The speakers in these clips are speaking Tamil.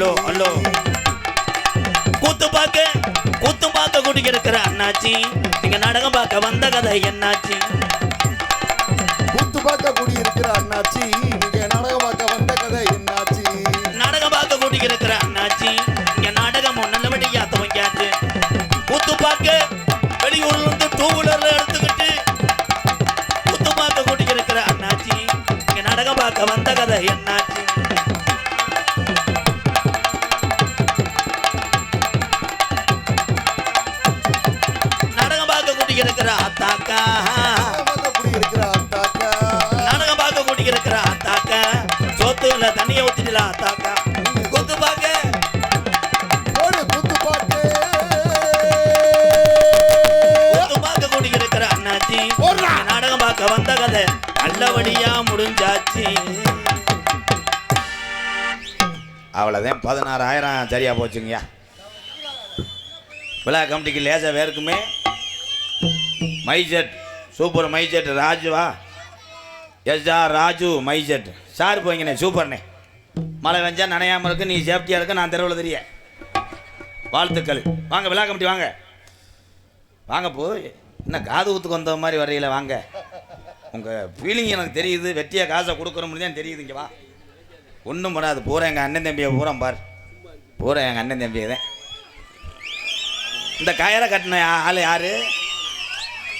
அல்லோ அல்லோ கூத்து பார்க்க கூட்டிக்கு இருக்கிற அண்ணாச்சி, நீங்க நாடகம் பார்க்க வந்த கதை என்னாச்சு? கூத்து பார்க்க கூடி இருக்கிற அண்ணாச்சி, நீங்க நாடகம் பார்க்க வந்த கதை என்னாச்சு? நாடகம் பார்க்க கூட்டிக்கு இருக்கிற அண்ணாச்சி, இங்க நாடகம் நல்லபடியா துவங்கியாச்சு. கூத்து பார்க்க வெளியூர்ல இருந்து டூ வீலர்ல எடுத்துக்கிட்டு கூத்து பார்க்க கூட்டிக்கு இருக்கிற அண்ணாச்சி, இங்க நாடகம் பார்க்க வந்த கதை என்னாச்சு? இருக்கிற அத்தாக்கா, நாடகம் பார்க்க கூட்டி இருக்கிற அத்தாக்கா, சோத்துல தண்ணிய ஊத்திடல அத்தாக்கா. கூத்து பார்க்க கூட்டி இருக்கிற அண்ணாச்சி, நாடகம் பார்க்க வந்த கதை நல்லபடியா முடிஞ்சாச்சு. அவ்வளவுதான், 16,000 சரியா போச்சுங்கய்யா. விழா கமிட்டிக்கு லேசா வேறுக்குமே. மைஜெட் சூப்பர் மைஜெட் ராஜுவா, எஸ்ஆர் ராஜு மைஜெட் சார் போய்ங்கண்ணே, சூப்பர்ண்ணே. மழை வெஞ்சா நனையாமல் இருக்கு, நீ சேஃப்டியாக இருக்க, நான் தெருவில் தெரிய. வாழ்த்துக்கள். வாங்க விழா கமிட்டி வாங்க வாங்க. போய் என்ன காது ஊத்துக்கு வந்த மாதிரி வரையில வாங்க. உங்கள் ஃபீலிங் எனக்கு தெரியுது, வெட்டியாக காசை கொடுக்குற முடியும் தெரியுது. இங்கே வா, ஒன்றும் பண்ணாது. பூரா எங்கள் அண்ணன் தம்பியை பூரா பார், பூரா எங்கள் அண்ணன் தம்பியை தான். இந்த கயரை கட்டின ஆள் யாரு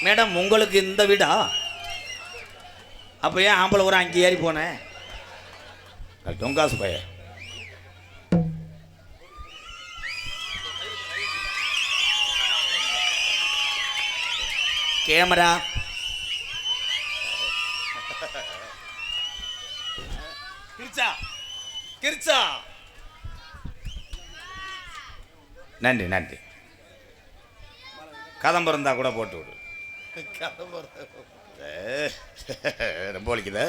மேடம்? உங்களுக்கு இந்த வீடா? அப்போ ஏன் ஆம்பளை ஒரு அங்கே ஏறி போனேன்? டொங்காசு பைய. கேமரா கிரிச்சா கிரிச்சா. நன்றி நன்றி. கதம்பு இருந்தா கூட போட்டு விடு. ரொம்ப வலிக்குது.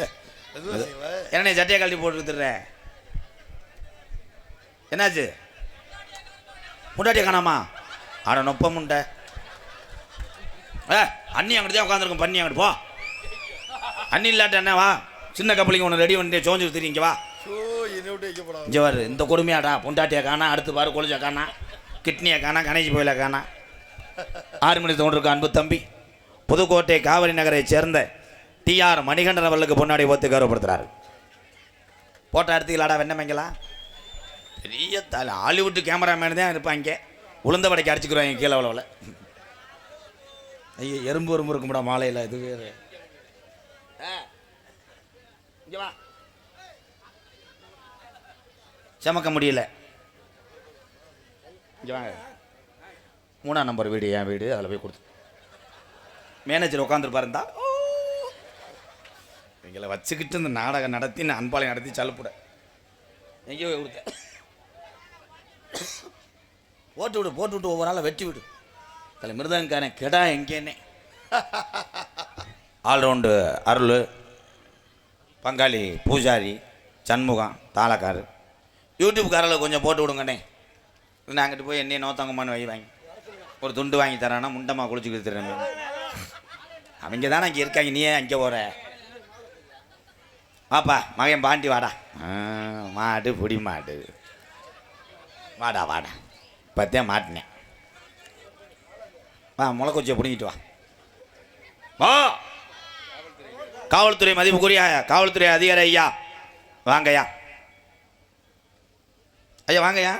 என்ன சட்டையை கழட்டி போட்டு கொடுத்துட்ற? என்னாச்சு? முண்டாட்டியை காணாமா? ஆட நொப்ப முண்டை. அண்ணி அங்கிட்டு தான் உட்காந்துருக்கும், பண்ணி அங்கிட்டு போ. அண்ணி இல்லாட்ட என்ன வா, சின்ன கப்பலிங்க ஒன்று ரெடி பண்ணி சோஞ்சு தெரியுங்க வா. இங்கே வாரு, இந்த கொடுமையாடா. பொண்டாட்டியை காணா, அடுத்து பாரு கொளிச்சா காணா, கிட்னியை காணா, கணேசி போயில காணா. 6 மணி தோன்றிருக்க அன்பு தம்பி புதுக்கோட்டை காவிரி நகரை சேர்ந்த TR மணிகண்டன் அவர்களுக்கு பொன்னாடி ஓத்து கௌரவப்படுத்துறாரு. போட்டோ எடுத்துக்கலாடா வெண்ணமைங்களா? பெரிய ஹாலிவுட் கேமராமேன் தான் இருப்பாங்க. உளுந்த வடைக்கு அடிச்சுக்கிறோம் கீழே அவ்வளோவில். ஐயோ, எறும்பு எறும்பு இருக்கும்டா மாலையில். இது வேறு. இங்கே வா, சமக்க முடியல. இங்கே வாங்க. 3ஆம் நம்பர் வீடு, என் வீடு. அதில் போய் கொடுத்து மேனேஜர் உட்காந்துருப்பாரு. இருந்தா எங்களை வச்சுக்கிட்டு இந்த நாடகம் நடத்தி, நான் அன்பாளையம் நடத்தி சலுப்புட எங்கேயோ கொடுத்தேன். போட்டு விட்டு ஒவ்வொரு நாளும் வெட்டி விடு. தலை மிருதங்காரன் கெடா எங்கேன்னே. ஆல்ரவுண்டு அருள், பங்காளி பூஜாரி, சண்முகம், தாளக்காரு, யூடியூப்காரில் கொஞ்சம் போட்டு விடுங்கண்ணே. நான் அங்கிட்டு போய் என்னையை நோத்தங்கம்மான்னு வாங்கி ஒரு துண்டு வாங்கி தரானா, முண்டமாக குளிச்சு கொடுத்துறேன். அவங்க தானே அங்கே இருக்காங்க, நீயே அங்கே போகிற. வாப்பா மகன் பாண்டி வாடா. மாடு புடி மாடு, வாடா வாடா. இப்போத்தான் மாட்டினேன். வா, முளைக்கொச்சியை பிடிங்கிட்டு வா. வா, காவல்துறை மதிப்புக்குரிய காவல்துறை அதிகாரி ஐயா வாங்கய்யா. ஐயா வாங்கய்யா,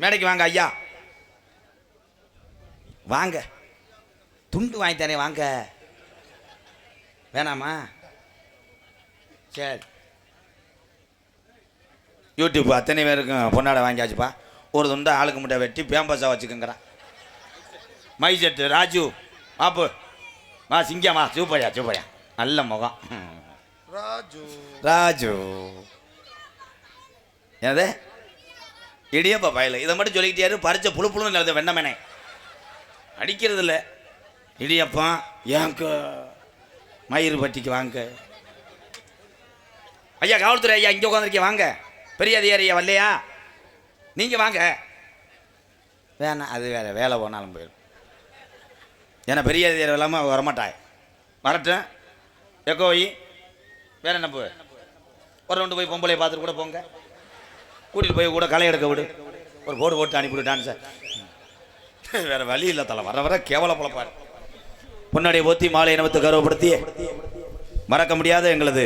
மேடைக்கு வாங்க ஐயா. வாங்க, துண்டு வாங்கி தரேன் வாங்க. வேணாமா? சரி, யூடியூப் அத்தனை பேருக்கும் பொன்னாடை வாங்கியாச்சுப்பா. ஒரு துண்டை ஆளுக்கு முட்டை வெட்டி பேம்பஸாக வச்சுக்கோங்கிறான். மைஜெட்டு ராஜு மாப்பு வா, சிங்கம் வா. சூப்பரியா சூப்பரியா, நல்ல முகம். ராஜு ராஜு என்னது இடியப்பா பயல. இதை மட்டும் சொல்லிக்கிட்டே பறிச்ச புழு புழுன்னு இல்லை வெண்ணமேனே. அடிக்கிறது இல்லை. இடியப்பம் ஏங்க மயிறு பட்டிக்கு வாங்க. ஐயா காவல்துறை ஐயா இங்கே உட்காந்துருக்கீங்க வாங்க. பெரிய அதிகாரி ஐயா வரலையா? நீங்கள் வாங்க. வேணாம், அது வேறு வேலை போனாலும் போயிடும். ஏன்னா பெரிய அதிகாரி இல்லாமல் வரமாட்டாய். வரட்டும், எக்கோ வை. வேற என்ன போய் ஒரு ரெண்டு போய் பொம்பளையை பார்த்துட்டு கூட போங்க. கூட்டிட்டு போய் கூட களை எடுக்க விடு, ஒரு போடு போட்டு அனுப்பிவிடு டான்ஸை. வேற வழி இல்லை தலை, வர வர கேவல பழப்பாரு. முன்னாடியே ஒத்தி மாலை இனவத்தை கௌரவப்படுத்தி மறக்க முடியாத எங்களது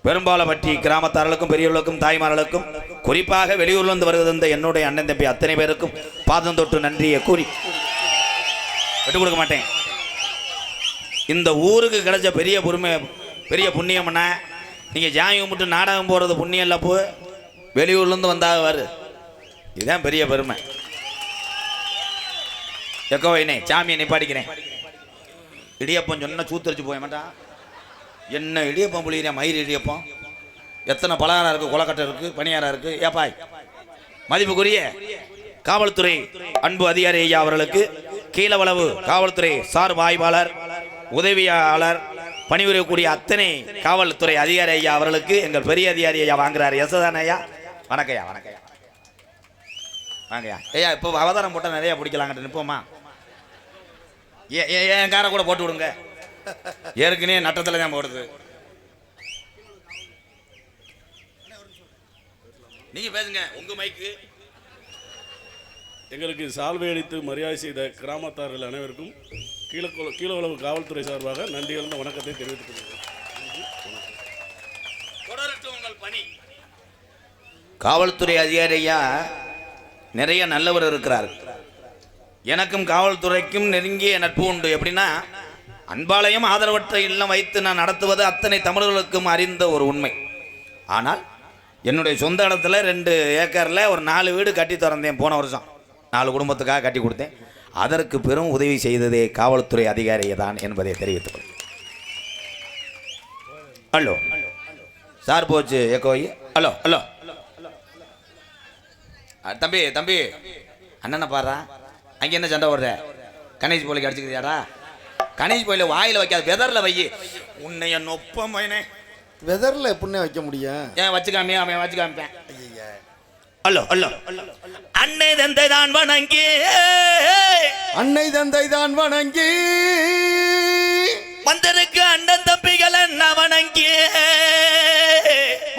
பெரும்பாலப்பட்டி கிராமத்தார்களுக்கும் பெரியவர்களுக்கும் தாய்மார்களுக்கும் குறிப்பாக வெளியூர்லேருந்து வருகிற என்னுடைய அண்ணன் தம்பி அத்தனை பேருக்கும் பாதம் தொட்டு நன்றியை கூறி விட்டு கொடுக்க மாட்டேன். இந்த ஊருக்கு கிடைச்ச பெரிய பொறுமை, பெரிய புண்ணியம்னா நீங்கள் ஜாமி கும்பிட்டு நாடகம் போடுறது புண்ணியம் இல்லை. போ வெளியூர்லேருந்து வந்தாக வரு, இதுதான் பெரிய பெருமை. எக்கோ வைனே சாமியை நிப்பாடிக்கிறேன். இடியப்பம் சொன்ன சூத்தரிச்சு போய மாட்டான். என்ன இடியப்பம் புளியா மயிர் இடியப்பம், எத்தனை பலகாரம் இருக்குது, கொலக்கட்டை இருக்குது, பணியாரம் இருக்குது. ஏப்பாய் மதிப்புக்குரிய காவல்துறை அன்பு அதிகாரி ஐயா அவர்களுக்கு கீழவளவு காவல்துறை சார்பு ஆய்வாளர் உதவியாளர் பணிபுரியக்கூடிய அத்தனை காவல்துறை அதிகாரி ஐயா அவர்களுக்கு எங்கள் பெரிய அதிகாரி ஐயா வாங்குறாரு. எஸ்தான் ஐயா, வணக்கம்யா. வணக்கம்யா, வாங்கய்யா. ஐயா இப்போ அவதாரம் போட்டால் நிறையா பிடிக்கலாங்கிட்ட நிற்போமா? என் காரை கூட போட்டு விடுங்க, ஏற்கனவே நட்டத்தில் தான் போடுது. நீங்க பேசுங்க, உங்க மைக்கு. எங்களுக்கு சால்வை அளித்து மரியாதை செய்த கிராமத்தார்கள் அனைவருக்கும் கீழவளவு காவல்துறை சார்பாக நன்றி கலந்த வணக்கத்தை தெரிவித்துக் கொள்கிறேன். காவல்துறை அதிகாரியா நிறைய நல்லவர் இருக்கிறார். எனக்கும் காவல்துறைக்கும் நெருங்கிய நட்பு உண்டு. எப்படின்னா, அன்பாலயம் ஆதரவற்ற இல்லம் வைத்து நான் நடத்துவது அத்தனை தமிழர்களுக்கும் அறிந்த ஒரு உண்மை. ஆனால் என்னுடைய சொந்த இடத்துல 2 ஏக்கரில் ஒரு 4 வீடு கட்டி திறந்தேன். போன வருஷம் 4 குடும்பத்துக்காக கட்டி கொடுத்தேன். அதற்கு பெரும் உதவி செய்ததே காவல்துறை அதிகாரியை தான் என்பதை தெரிவித்துக் கொள்கிறேன். ஹலோ சார் போச்சு ஏக்கோய். ஹலோ ஹலோ தம்பி தம்பி அண்ணனை பாடுறா. அங்கே என்ன சண்டை ஓடுற? கணேஷ் போலிக்கு அடிச்சுக்கிறியாடா? கணேஷ் போயில வாயில் வைக்காத, வெதரில் வை. உன்னைய நொப்ப மயனே, வெதர்ல எப்படின்னே வைக்க முடியும்? ஏன் வச்சுக்காமியா? அவன் வச்சு காமிப்பேன். ஹலோ ஹலோ அன்னை தந்தை தான் வணங்கி, அன்னை தந்தை தான் வணங்கி, வந்திருக்கு அண்ணன் தம்பிகளை நான் வணங்கி,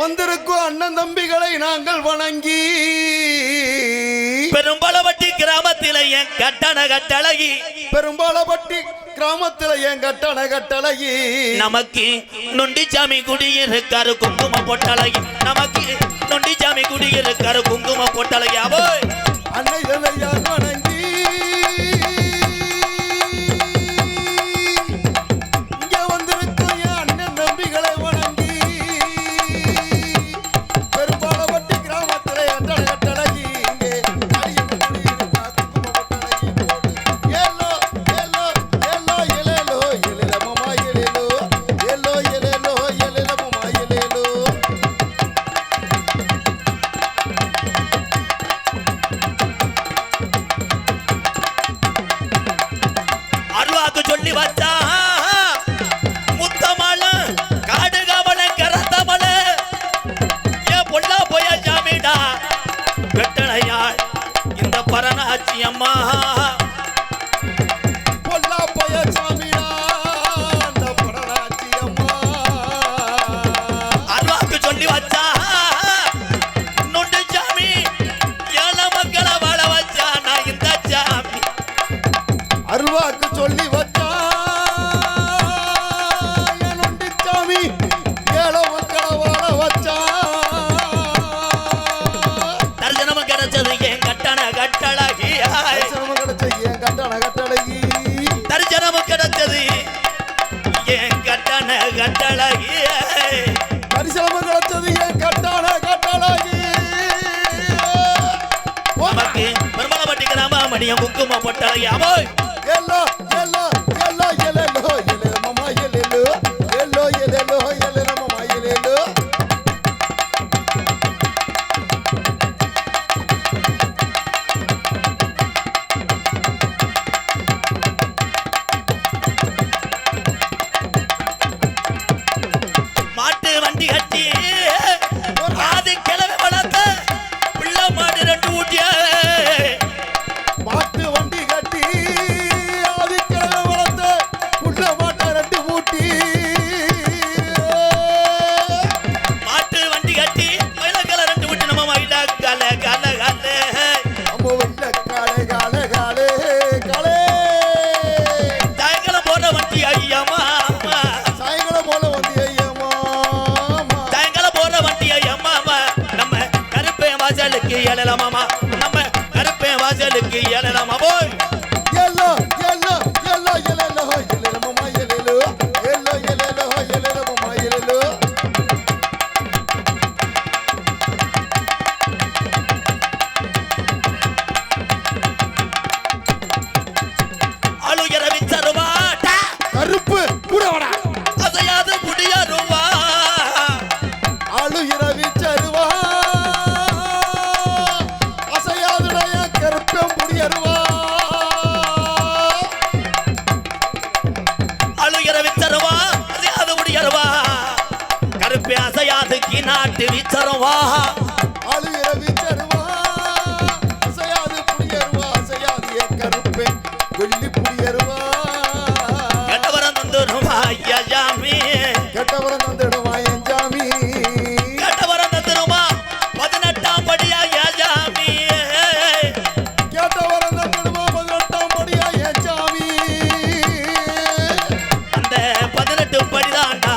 வந்திருக்கும் அண்ணன் தம்பிகளை நாங்கள் வணங்கி, பெரும்பாலப்பட்டி கிராமத்தில் என் கட்டண கட்டழகி, பெரும்பாலப்பட்டி கிராமத்தில் என் கட்டண கட்டழகி, நமக்கு நொண்டிச்சாமி குடியிருக்காரு குங்கும பொட்டழகி, நமக்கு நொண்டிச்சாமி குடியிருக்காரு குங்கும பொட்டழகி. அபோ அன்னை தந்தை யார் வணங்கி, இங்கே வந்திருக்கும் என் அண்ணன் தம்பிகளை வணங்கி, பெரும்பாலப்பட்டி கிராமத்தில் கட்டண கட்டழகி, இங்கே ஏலோ ஏலோ ஏலோ எலேலோ எலேல மாமா எலேலோ ஏலோ எலேலோ எலேல மாமா எலேலோ. அருவாக்கு சொல்லி வச்சா முத்தமல காடு கவல கரத்தமல ஏ பொல்லா போய ஜாமிடா வெட்டளையாள் இந்த பரணாச்சி அம்மா, பொல்லா போய சாமியா அந்த பரணாச்சி அம்மா. அருவாக்கு சொல்லி வச்சா நொண்டு சாமி ஏழை மக்களை வாழ வச்சா நான் இந்த சாமி. அருள்வாக்கு சொல்லி வச்சா என் நொண்டிச்சாமி ஏழை மக்களை வாழ வச்சா. தரிசனம் கிடைச்சது என் கட்டண கட்டழகி, தரிசனம் கிடைச்ச என் கட்டண கட்டழகி, தரிசனம் கிடைச்சது என் கட்டண கட்டழகி, தரிசனம் கிடைச்சது என் கட்டண கட்டழகி. நமக்கு பெருமாளப்பட்டி கிராம மணியம் குங்கும பொட்டழகி. அபோ எல்லோ எல்லோ எல்லோ எலேலோ எலேல மாமா எலேலோ எல்லோ எலேலோ எலேல மாமா எலேலோ. மாட்டு வண்டி கட்டி ஆதி கிழமை வளர்த்த பிள்ளை மாடு 2 ஊட்டிய மாட்டு வண்டி கட்டி வீச்சருவா ஆளுகிற வீச்சருவா அசையாது புடியருவா அசையாது என் கருப்பே வெள்ளி புடியருவா கெட்டவரம் தந்துடுமா ஐயா ஜாமி கெட்டவரம் தந்துடுவா என் ஜாமி கெட்டவரம் தந்துடுமா 18ஆம் படியா ஐயா ஜாமி கேட்டவரம் தந்துடுவா 18ஆம் படியா என் ஜாமி அந்த 18 படிதாண்டா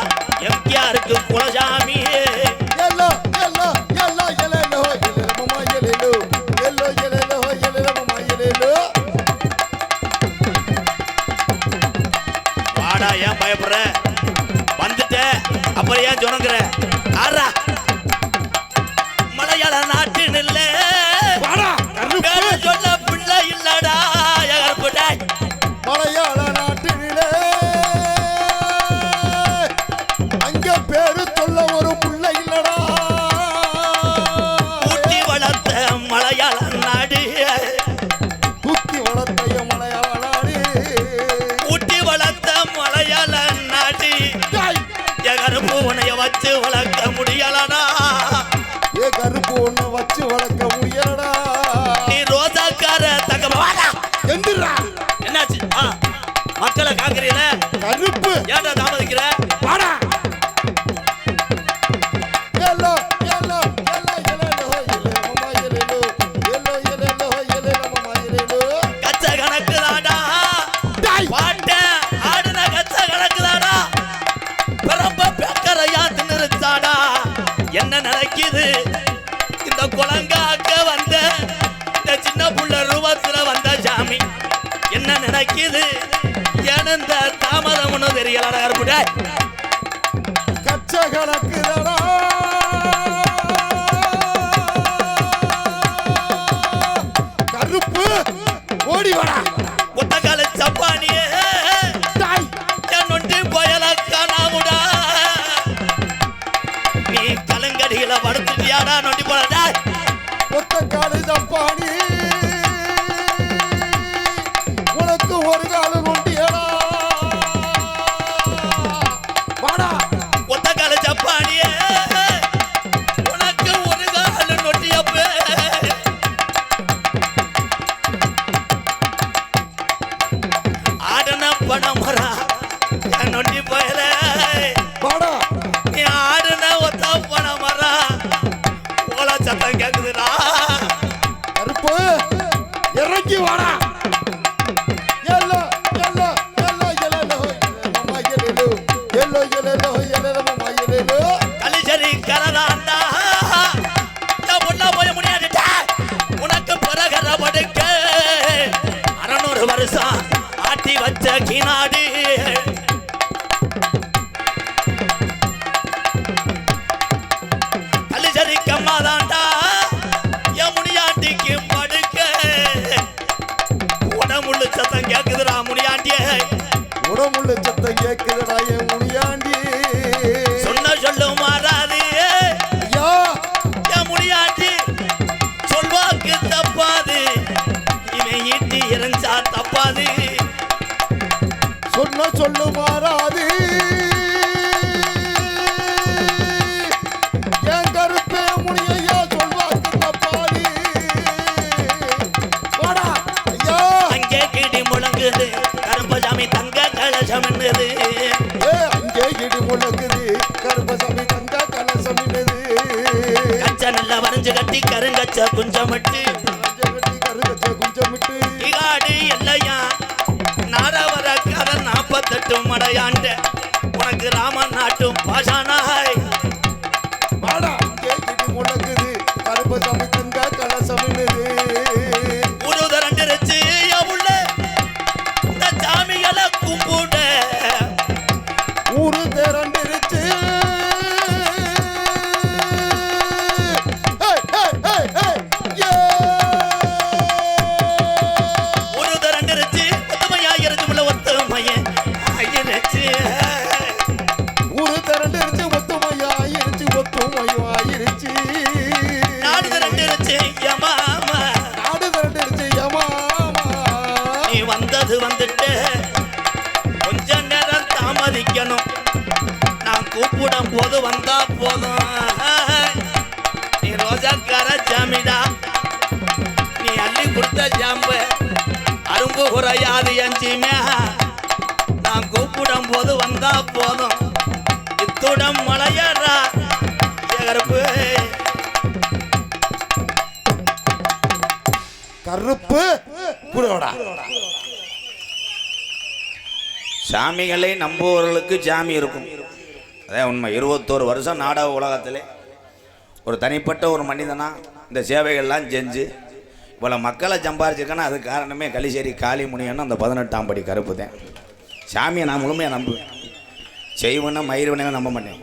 எம்கேஆருக்கு குலசாமி yellow yellow yellow yellow yellow மாமா எல்லோ எல்லோ எல்லோ எல்லோ மாமா எல்லோ வாடா ஏன் பயப்படுற வந்துட்ட அப்புறம் ஏன் சொன்னங்கிற ஆறா மலையாள நாட்டு நில்ல சொல்ல பிள்ளை இல்லடா எகர்புட்டாய் மலையாள நாட்டிலே அங்க பேரு சொல்ல ஒரு புள்ள இல்லடா ஊட்டி வளர்த்த மலையாள நாடு தூக்கி வளர்த்தைய மலையாள நாடு ஊட்டி வளர்த்த மலையாள நாடு எகர்பு உனைய வச்சு வளர்க்க முடியலடா ஏ கருப்பு ஒண்ணு வச்சு வளர்க்க முடியலடா நீ ரோசாக்கார தகவல் எந்திரா என்னாச்சு மக்களை காக்குறீல கருப்பு ஏன்டா தாமதிக்கிற வாடா yellow yellow yellow yellow yellow மாமா எல்லோ எல்லோ எல்லோ எல்லோ மாமா எல்லோ கச்ச கணக்கு தாடா பாட்ட ஆடுன கச்ச கணக்கு தாடா பிறம்ப பெக்கரையா தின்னுருச்சாடா என்ன நடக்குது இந்த குளங்காக்க வந்த இந்த சின்ன புள்ள ரூபத்துல வந்த சாமி என்ன நடக்குது ஏன்னு இந்த தாமதம் ஒன்றும் தெரியலடா கருப்புடா கச்ச கணக்குதடா கருப்பு ஓடி வாடா முத்தக்கால சப்பானியே டாய் என் நொண்டி போயல காணாமுடா நீ கலங்கடியில படுத்துட்டியாடா நொண்டி போடா ஒத்த காலு தப்பானி உனக்கு ஒரு காலு நொண்டியடா வாடா ஒத்தக்கால சப்பானியே உனக்கு ஒரு கால நொட்டியப்பே ஆடன பணமரா என் நொண்டி போயல வாடா நீ ஆடுன ஒத்த பணமரா ஓல சத்தம் கேக்குதுடா கருப்பு இறங்கி வாடா எல்லோ எல்லோ எல்லோ எல்லோ மாமா எல்லோ எல்லோ எல்லோ எல்லோ மாமா எல்லோ கலிசரி கரதாண்டா உள்ள போய் முடியாதுடா உனக்கு பிறகர படுக்க 600 வருஷம் ஆட்டி வச்ச கிநாடு கலிசரி கம்மாதாண்டா என் முடியாண்டிக்கு படுக்க உடம்புள்ள சத்தம் கேக்குதுடா முடியாண்டியே உடம்புள்ள சத்தம் கேக்குதுடா என் முனியாண்டி சொன்ன சொல்லு மாறாது ஐயா என் முடியாண்டி சொல்வாக்கு தப்பாது இவன் ஈட்டி எரிஞ்சா தப்பாது சொன்ன சொல்லு மாறாது என் கருப்பே முனியா சொல்வாக்கு தப்பாது வாடா ஐயா அங்கே கிடி முழங்குது கருப்பசாமி தங்க கலசம் என்னது ஏ அங்கே இடி முழங்குது கருப்பசாமி தங்க கலசம் என்னது கச்ச நல்லா வரைஞ்சு கட்டி கருங்கச்ச குஞ்சமிட்டு கருகச்ச குஞ்சமிட்டு இகாடு இல்லையா நாரவர கதை 48 மடையாண்ட உனக்கு ராமன் நாட்டும் பாஷானாய் வாடா அங்கே இடி முழங்குது கருப்பசாமி தங்க கலசம் என்னது உருத ரெண்டுருச்சு உள்ள இந்த சாமிகளை கும்பிட ஊரு திரண்டிருச்சு உருத ரெண்டுருச்சு ஒத்துமையாயிருச்சு உள்ள ஒத்துமைய ஆயிருச்சு ஊரு திரண்டிருச்சு ஒத்துமையாயிருச்சு ஒத்துமையாயிருச்சு நாடு ரெண்டுருச்சு யமாமா நாடு திரண்டிருச்சு யமாமா நீ வந்தது வந்துட்டு கொஞ்ச நேரம் தாமதிக்கணும் நான் கூப்பிடும் போது வந்தா போதும் சாமிதான் நீ அள்ளி கொடுத்த ஜாம்பு அரும்பு குறையாது எஞ்சிமே நான் கூப்பிடும் போது வந்தா போதும் இத்துடம் மலையறா கருப்பு கருப்பு புரோடா. சாமிகளை நம்புவவர்களுக்கு சாமி இருக்கும். அதான் உண்மை. 21 வருஷம் நாடக உலகத்திலே ஒரு தனிப்பட்ட ஒரு மனிதனா இந்த சேவைகள்லாம் செஞ்சு இவ்வளோ மக்களை சம்பாரிச்சிருக்கேன்னா அது காரணமே கலிசேரி காளிமுனியன்னு அந்த 18ஆம் படி கருப்பு தான். சாமியை நான் முழுமையாக நம்புவேன். செய்வனை மயிர்வனையும் நம்ப மாட்டேன்.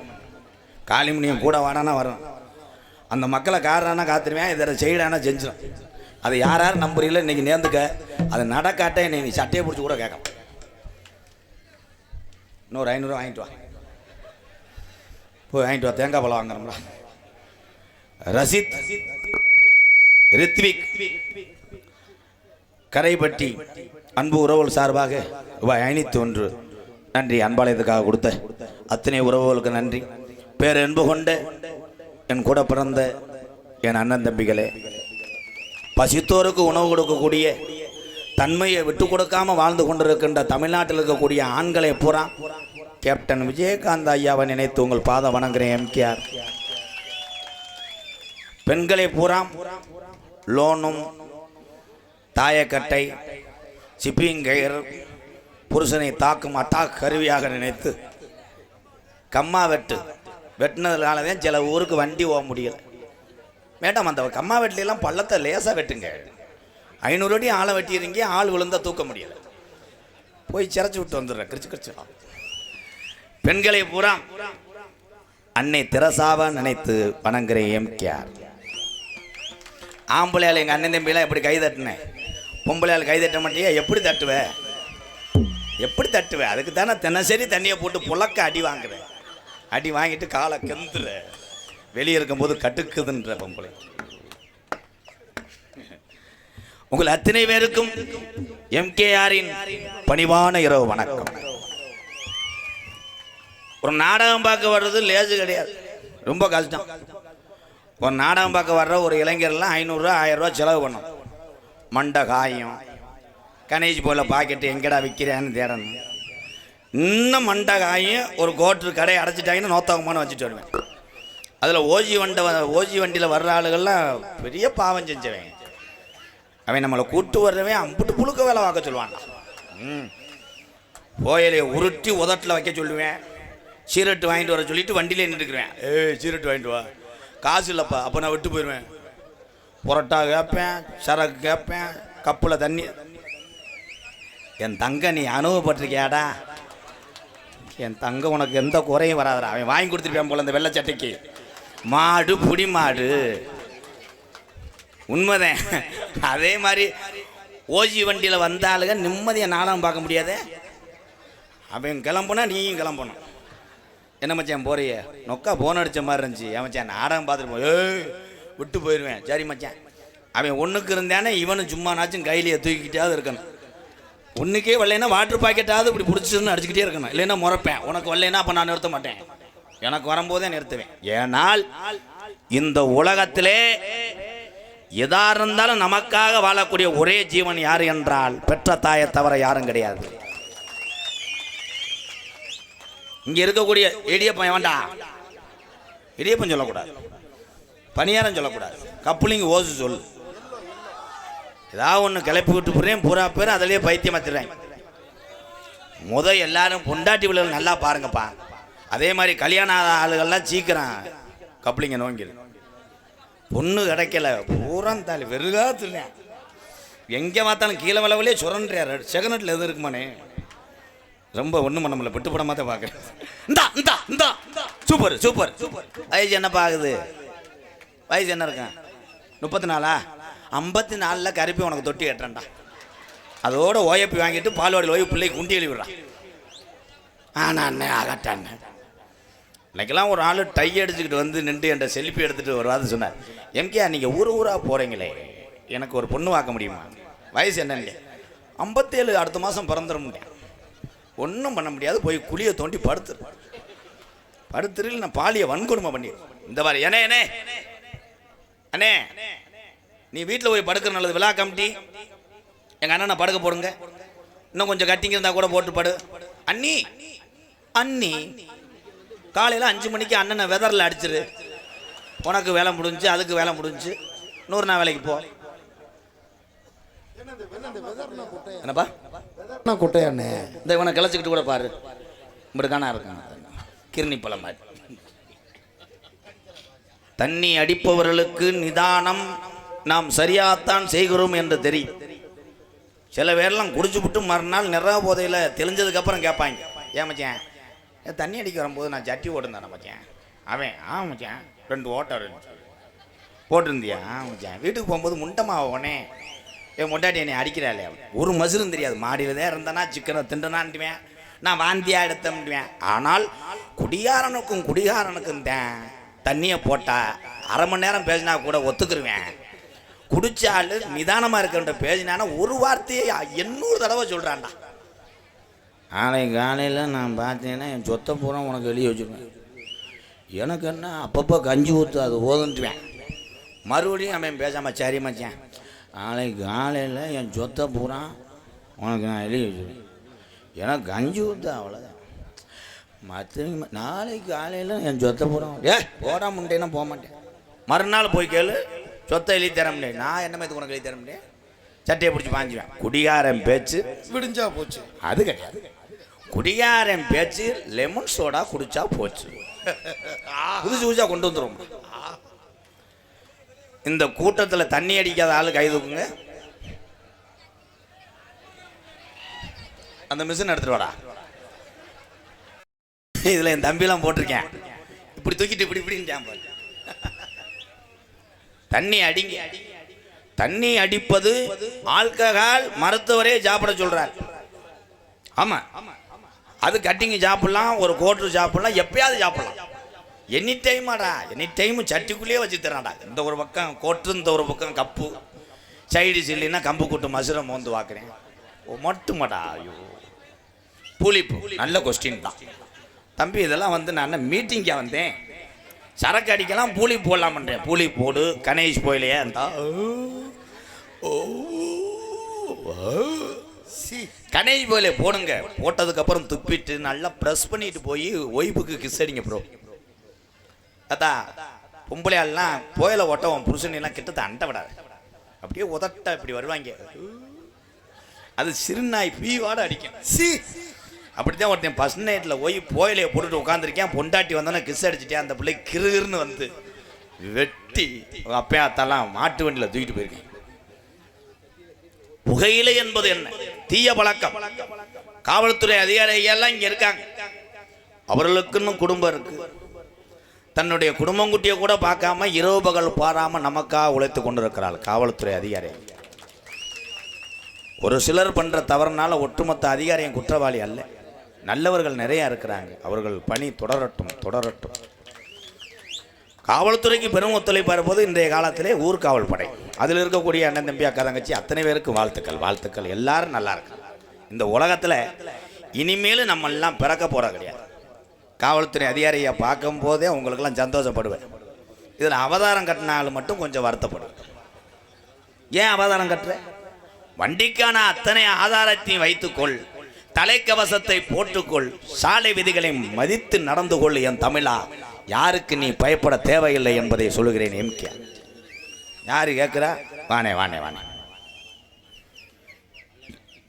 காளிமுனியன் கூட வாடானா வரும். அந்த மக்களை காரணம்னா காத்துருவேன், இதில் செய்யலானா செஞ்சிடும். அது யார் யார் நம்புறீங்களோ இன்றைக்கி நேர்ந்துக்க. அது நடக்காட்ட இன்னைக்கு நீ சட்டையை பிடிச்சி கூட கேட்கலாம். இன்னொரு 500 வாங்கிட்டு வா, போய் வாங்கிட்டு வா. தேங்காய் பழம் வாங்குறோம்ல. ரசித் ரித்விக் கரைப்பட்டி அன்பு உறவுகள் சார்பாக ரூபாய் 501 நன்றி. அன்பாலயத்துக்காக கொடுத்த அத்தனை உறவுகளுக்கு நன்றி. பேர் அன்பு கொண்ட என் கூட பிறந்த என் அண்ணன் தம்பிகளே, பசித்தோருக்கு உணவு கொடுக்கக்கூடிய தன்மையை விட்டு கொடுக்காம வாழ்ந்து கொண்டிருக்கின்ற தமிழ்நாட்டில் இருக்கக்கூடிய ஆண்களை பூரா கேப்டன் விஜயகாந்த் ஐயாவை நினைத்து உங்கள் பாதம் வணங்குகிறேன். எம்கேஆர் பெண்களை பூரா லோனும் தாயக்கட்டை சிப்பிங் கயிறு புருஷனை தாக்கும் அட்டாக் கருவியாக நினைத்து கம்மா வெட்டினதுனால தான் சில ஊருக்கு வண்டி போக முடியலை. மேடம் அந்த கம்மா வெட்டிலாம் பள்ளத்தை லேசாக வெட்டுங்க. 500 அடி ஆளை வெட்டிடுறீங்க, ஆள் விழுந்தால் தூக்க முடியலை. போய் சிறச்சி விட்டு வந்துடுறேன். கிரிச்சு பெண்களை பூரா அன்னை தெரசாவா நினைத்து வணங்குறேன். எம்கேஆர் ஆம்பளையால் எங்கள் அண்ணன் தம்பியெல்லாம் எப்படி கை தட்டினேன், பொம்பளையால் கை தட்ட மாட்டியா? எப்படி தட்டுவேன்? அதுக்கு தானே தினசரி தண்ணியை போட்டு புழக்க அடி வாங்குறேன். அடி வாங்கிட்டு காலை கெந்துற வெளியே இருக்கும்போது கட்டுக்குதுன்ற பொம்பளை. உங்கள் அத்தனை பேருக்கும் எம்கேஆரின் பணிவான இரவு வணக்கம். ஒரு நாடகம் பார்க்க வர்றது லேசு கிடையாது, ரொம்ப கஷ்டம். ஒரு நாடகம் பார்க்க வர்ற ஒரு இளைஞர்லாம் 500 1000 ரூபா செலவு பண்ணும். மண்டை காயும், கணேஷ் போல பாக்கெட்டு எங்கடா விற்கிறேன்னு தேடணும். இன்னும் மண்டை காயும் ஒரு கோட்ரு கடையை அடைச்சிட்டாங்கன்னு நோத்தகமான வச்சுட்டு வருவேன். அதில் ஓஜி வண்டியில் வர்ற ஆளுகள்லாம் பெரிய பாவம் செஞ்சவன். அவன் நம்மளை கூட்டு வர்றவன் அம்புட்டு புழுக்க வேலை பார்க்க சொல்லுவான்டா. கோயிலையை உருட்டி உதட்டில் வைக்க சொல்லுவேன். சீரட்டு வாங்கிட்டு வர சொல்லிட்டு வண்டியிலே நின்றுக்குவேன். சீரட்டு வாங்கிட்டு வா, காசு இல்லைப்பா. அப்போ நான் விட்டு போயிடுவேன். புரோட்டா கேட்பேன், சரக்கு கேட்பேன், கப்பில் தண்ணி. என் தங்க நீ அனுபவப்பட்டிருக்கியாடா? என் தங்க உனக்கு எந்த குறையும் வராதுடா. அவன் வாங்கி கொடுத்துருப்பேன் போல அந்த வெள்ளை சட்டைக்கு. மாடு புடி மாடு உண்மைதான். அதே மாதிரி ஓஜி வண்டியில் வந்தாலுங்க நிம்மதியை நாடகம் பார்க்க முடியாதே. அவன் கிளம்புனா நீயும் கிளம்பணும். என்ன மச்சான் போறிய நொக்கா போன் அடித்த மாதிரி இருந்துச்சு. ஏன் மச்சான் நாடகம் பார்த்துட்டு விட்டு போயிடுவேன். சரி மச்சான். அவன் ஒன்றுக்கு இருந்தானே இவனும் சும்மானாச்சும் கையிலேயே தூக்கிக்கிட்டாவது இருக்கணும். ஒன்றுக்கே வரலைன்னா வாட்டர் பாக்கெட்டாவது இப்படி பிடிச்சிருந்து அடிச்சுக்கிட்டே இருக்கணும். இல்லைன்னா முறைப்பேன். உனக்கு வரலைன்னா அப்போ நான் நிறுத்த மாட்டேன். எனக்கு வரும்போதே நிறுத்துவேன். ஏனால் இந்த உலகத்திலே எதா இருந்தாலும் நமக்காக வாழக்கூடிய ஒரே ஜீவன் யார் என்றால் பெற்ற தாயை தவிர யாரும் கிடையாது. இங்கே இருக்கக்கூடிய இடியப்பன் வேண்டாம், இடியப்பன் சொல்லக்கூடாது, பணியாரம் சொல்லக்கூடாது, கப்புளிங் ஓசு சொல்லு. ஏதாவது ஒன்று கிளப்பி விட்டு போகிறேன். பூரா பேர் அதிலேயே பைத்தியம் வச்சுடுறேன். எல்லாரும் பொண்டாட்டி விழல் நல்லா பாருங்கப்பா. அதே மாதிரி கல்யாண ஆளுகள்லாம் சீக்கிரம் கப்ளிங்க நோங்கிடு. பொண்ணு கிடைக்கல பூராந்தாலி வெறுகாத்துருந்தேன். எங்கே பார்த்தாலும் கீழே விளவுலேயே சுரண்றாரு. செகனட்டில் எதுவும் இருக்குமானே ரொம்ப ஒன்றும் பண்ண முடியல. விட்டு படமாக தான் பார்க்குறேன். இந்தா சூப்பர் சூப்பர் சூப்பர். வயசு என்னப்பா ஆகுது? வயசு என்ன இருக்கேன்? 34. 54 கருப்பி உனக்கு தொட்டி கட்டுறேன்டா. அதோட ஓயப்பி வாங்கிட்டு பால்வாடியில் ஓய்வு பிள்ளைக்கு குண்டி எழுவிடுறான். நான் ஆகட்டான்னு இன்னைக்கெல்லாம் ஒரு ஆள் டை அடிச்சுக்கிட்டு வந்து நின்று என்ற செல்ஃபி எடுத்துகிட்டு ஒரு வாரம் சொன்னார். எம்கே நீங்கள் ஊராக போகிறீங்களே, எனக்கு ஒரு பொண்ணு வாக்க முடியுமா? வயசு என்னன்னு? 57. அடுத்த மாதம் பிறந்துட முடியும். ஒன்றும் பண்ண முடியாது. போய் குழியை தோண்டி படுத்துறில் நான் பாலியை வன்கொடுமை பண்ணி இந்த மாதிரி அண்ணே நீ வீட்டில் போய் படுக்கிற நல்லது. விழா கமிட்டி எங்கள் அண்ணனை படுக்க போடுங்க, இன்னும் கொஞ்சம் கட்டிங்க இருந்தால் கூட போட்டு படு. அண்ணி அண்ணி காலையில் 5 மணிக்கு அண்ணனை வெதரில் அடிச்சிரு, உனக்கு வேலை முடிஞ்சு, அதுக்கு வேலை முடிஞ்சு, 100 நாள் வேலைக்கு போ. என்னப்பா குட்டையாண்ணே? இந்த இவனை கிளச்சிக்கிட்டு கூட பாரு, இப்படிக்கானா இருக்கான் கிருணி பழம் மாதிரி. தண்ணி அடிப்பவர்களுக்கு நிதானம் நாம் சரியாகத்தான் செய்கிறோம் என்று தெரியும். சில பேர்லாம் குடிச்சு விட்டு மறுநாள் நிறைய போதையில் தெளிஞ்சதுக்கப்புறம் கேட்பாங்க, ஏன் மச்சான் தண்ணி அடிக்க வரும்போது நான் ஜட்டி ஓட்டுந்தானே மச்சான். அவன் மச்சான் 2 ஓட்டம் போட்டிருந்தியா? மச்சான் வீட்டுக்கு போகும்போது முண்டமாக உடனே என் முண்டாட்டி என்னை அடிக்கிறாள். ஒரு மசுரும் தெரியாது, மாடியில் தான் இருந்தேன்னா சிக்கனை திண்டனான்ட்டுவேன், நான் வாந்தியாக எடுத்தேன்ட்டுவேன். ஆனால் குடிகாரனுக்கும் தான் தண்ணியை போட்டால் 1/2 மணி நேரம் பேசினா கூட ஒத்துக்குருவேன். குடிச்சாலு நிதானமாக இருக்கின்ற பேசினானா ஒரு வார்த்தையை 800 தடவை சொல்கிறான்டா. நாளைக்கு காலையில் நான் பார்த்தேன்னா என் சொத்தை பூரா உனக்கு வெளியே வச்சுருவேன். எனக்கு என்ன அப்பப்போ கஞ்சி ஊற்று அது ஓதுன்ட்டுவேன். மறுபடியும் அவன் பேசாமல் சரி மச்சான் நாளைக்கு காலையில் என் சொத்தை பூரா உனக்கு நான் வெளியே வச்சுருவேன், எனக்கு கஞ்சி ஊற்று அவ்வளோதான். மற்ற நாளைக்கு காலையில் என் சொத்தை பூரா போட முட்டேன்னா போக மாட்டேன். மறுநாள் போய் கேளு, சொத்தை எழுதி தர முடியாது. நான் என்ன மாதிரி உனக்கு எழுதி தர முடியாது, சட்டையை பிடிச்சி பாஞ்சுவேன். குடிகாரன் பேச்சு விடிஞ்சா போச்சு, அது கிடையாது. குடிகாரன் பேச்சு லெமன் சோடா குடிச்சா போச்சு, புதுசு புதுசா கொண்டு வந்துடும். இந்த கூட்டத்தில் தண்ணி அடிக்காத ஆளு கை தூக்குங்க. அந்த மிஷின் எடுத்துட்டு வாடா. இதுல என் தம்பிலாம் போட்டிருக்கேன், இப்படி தூக்கிட்டு இப்படி இப்படின்னு. தண்ணி அடிங்க. தண்ணி அடிப்பது ஆல்கஹால் மருத்துவரே சாப்பிட சொல்றார். ஆமா, அது கட்டிங்க சாப்பிடலாம், ஒரு கோட்டர் சாப்பிடலாம், எப்பயாவது சாப்பிடலாம். எனி டைமாடா, எனி டைம் சட்டிக்குள்ளேயே வச்சு தரான்டா. இந்த ஒரு பக்கம் கோட்டு, இந்த ஒரு பக்கம் கப்பு, சைடிஸ் இல்லைன்னா கம்பு கூட்டு மசுரை மோந்து வாக்குறேன் மட்டுமாடா. ஐயோ புளிப்பு. நல்ல கொஸ்டின் தான் தம்பி. இதெல்லாம் வந்து நான் மீட்டிங்காக வந்தேன், சரக்கு அடிக்கலாம் பூலி போடலாம் பண்ணுறேன். பூலி போடு கணேஷ் போயிலையே இருந்தா கணேஷ் போயில போடுங்க. போட்டதுக்கப்புறம் துப்பிட்டு நல்லா ப்ரெஸ் பண்ணிட்டு போய் ஒய்ஃபுக்கு கிஸ் அடிங்க ப்ரோ. அத்தா பொம்பளையாலாம் போயில ஓட்டவும் புருஷனெல்லாம் கிட்டத்தை அண்டை விடாது, அப்படியே உதட்ட இப்படி வருவாங்க. அது சிறுநாய் பீவாட அடிக்கும். அப்படித்தான் ஒருத்தன் ஃபர்ஸ்ட் நைட்டில் போய் போயிலையை போட்டுட்டு உட்காந்துருக்கேன். பொண்டாட்டி வந்தோன்னே கிஸ் அடிச்சுட்டேன். அந்த பிள்ளை கிருகிருன்னு வந்து வெட்டி அப்பையா அத்தெல்லாம் மாட்டு வண்டியில் தூக்கிட்டு போயிருக்கேன். புகையிலை என்பது என்ன? தீய பழக்கம். காவல்துறை அதிகாரிகள் இங்கே இருக்காங்க, அவர்களுக்குன்னு குடும்பம் இருக்கு. தன்னுடைய குடும்பங்குட்டியை கூட பார்க்காம இரவு பகல் பாராமல் நமக்காக உழைத்து கொண்டிருக்கிறாள் காவல்துறை அதிகாரி. ஒரு சிலர் பண்ணுற தவறுனால ஒட்டுமொத்த அதிகாரியும் குற்றவாளி அல்ல, நல்லவர்கள் நிறையா இருக்கிறாங்க. அவர்கள் பணி தொடரட்டும் தொடரட்டும். காவல்துறைக்கு பெரும் ஒத்துழைப்பாக இருப்பது இன்றைய காலத்திலே ஊர்காவல் படை. அதில் இருக்கக்கூடிய அண்ணன் தம்பி அக்கா தங்கச்சி அத்தனை பேருக்கு வாழ்த்துக்கள் வாழ்த்துக்கள். எல்லாரும் நல்லா இருக்கு. இந்த உலகத்தில் இனிமேல் நம்ம எல்லாம் பிறக்க போகிற கிடையாது. காவல்துறை அதிகாரியை பார்க்கும் போதே உங்களுக்கெல்லாம் சந்தோஷப்படுவேன். இதில் அவதாரம் கட்டினாலும் மட்டும் கொஞ்சம் வருத்தப்படுவேன். ஏன் அவதாரம் கட்டுற? வண்டிக்கான அத்தனை ஆதாரத்தையும் வைத்துக்கொள், தலைக்கவசத்தை போட்டுக்கொள், சாலை விதிகளை மதித்து நடந்து கொள் என் தமிழா. யாருக்கு நீ பயப்பட தேவையில்லை என்பதை சொல்லுகிறேன். எம்கே யாரு கேட்குறா? வானே வானே வானே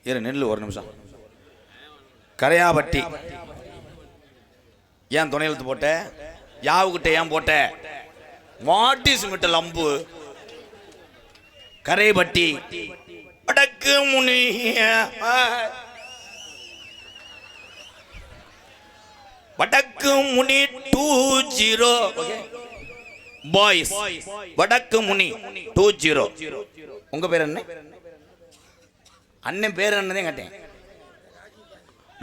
இரு நெல்லு ஒரு நிமிஷம். கரையாபட்டி ஏன் துணை எழுத்து போட்ட? யாவுகிட்ட ஏன் போட்ட? வாட் இஸ் மிட்டல் அம்பு? கரைபட்டி வடக்கு முனி வடக்கு முனி 20 பாய்ஸ். வடக்கு முனி 20. உங்க பேர் என்ன? அண்ணன் பேர் என்னதே கேட்டேன்.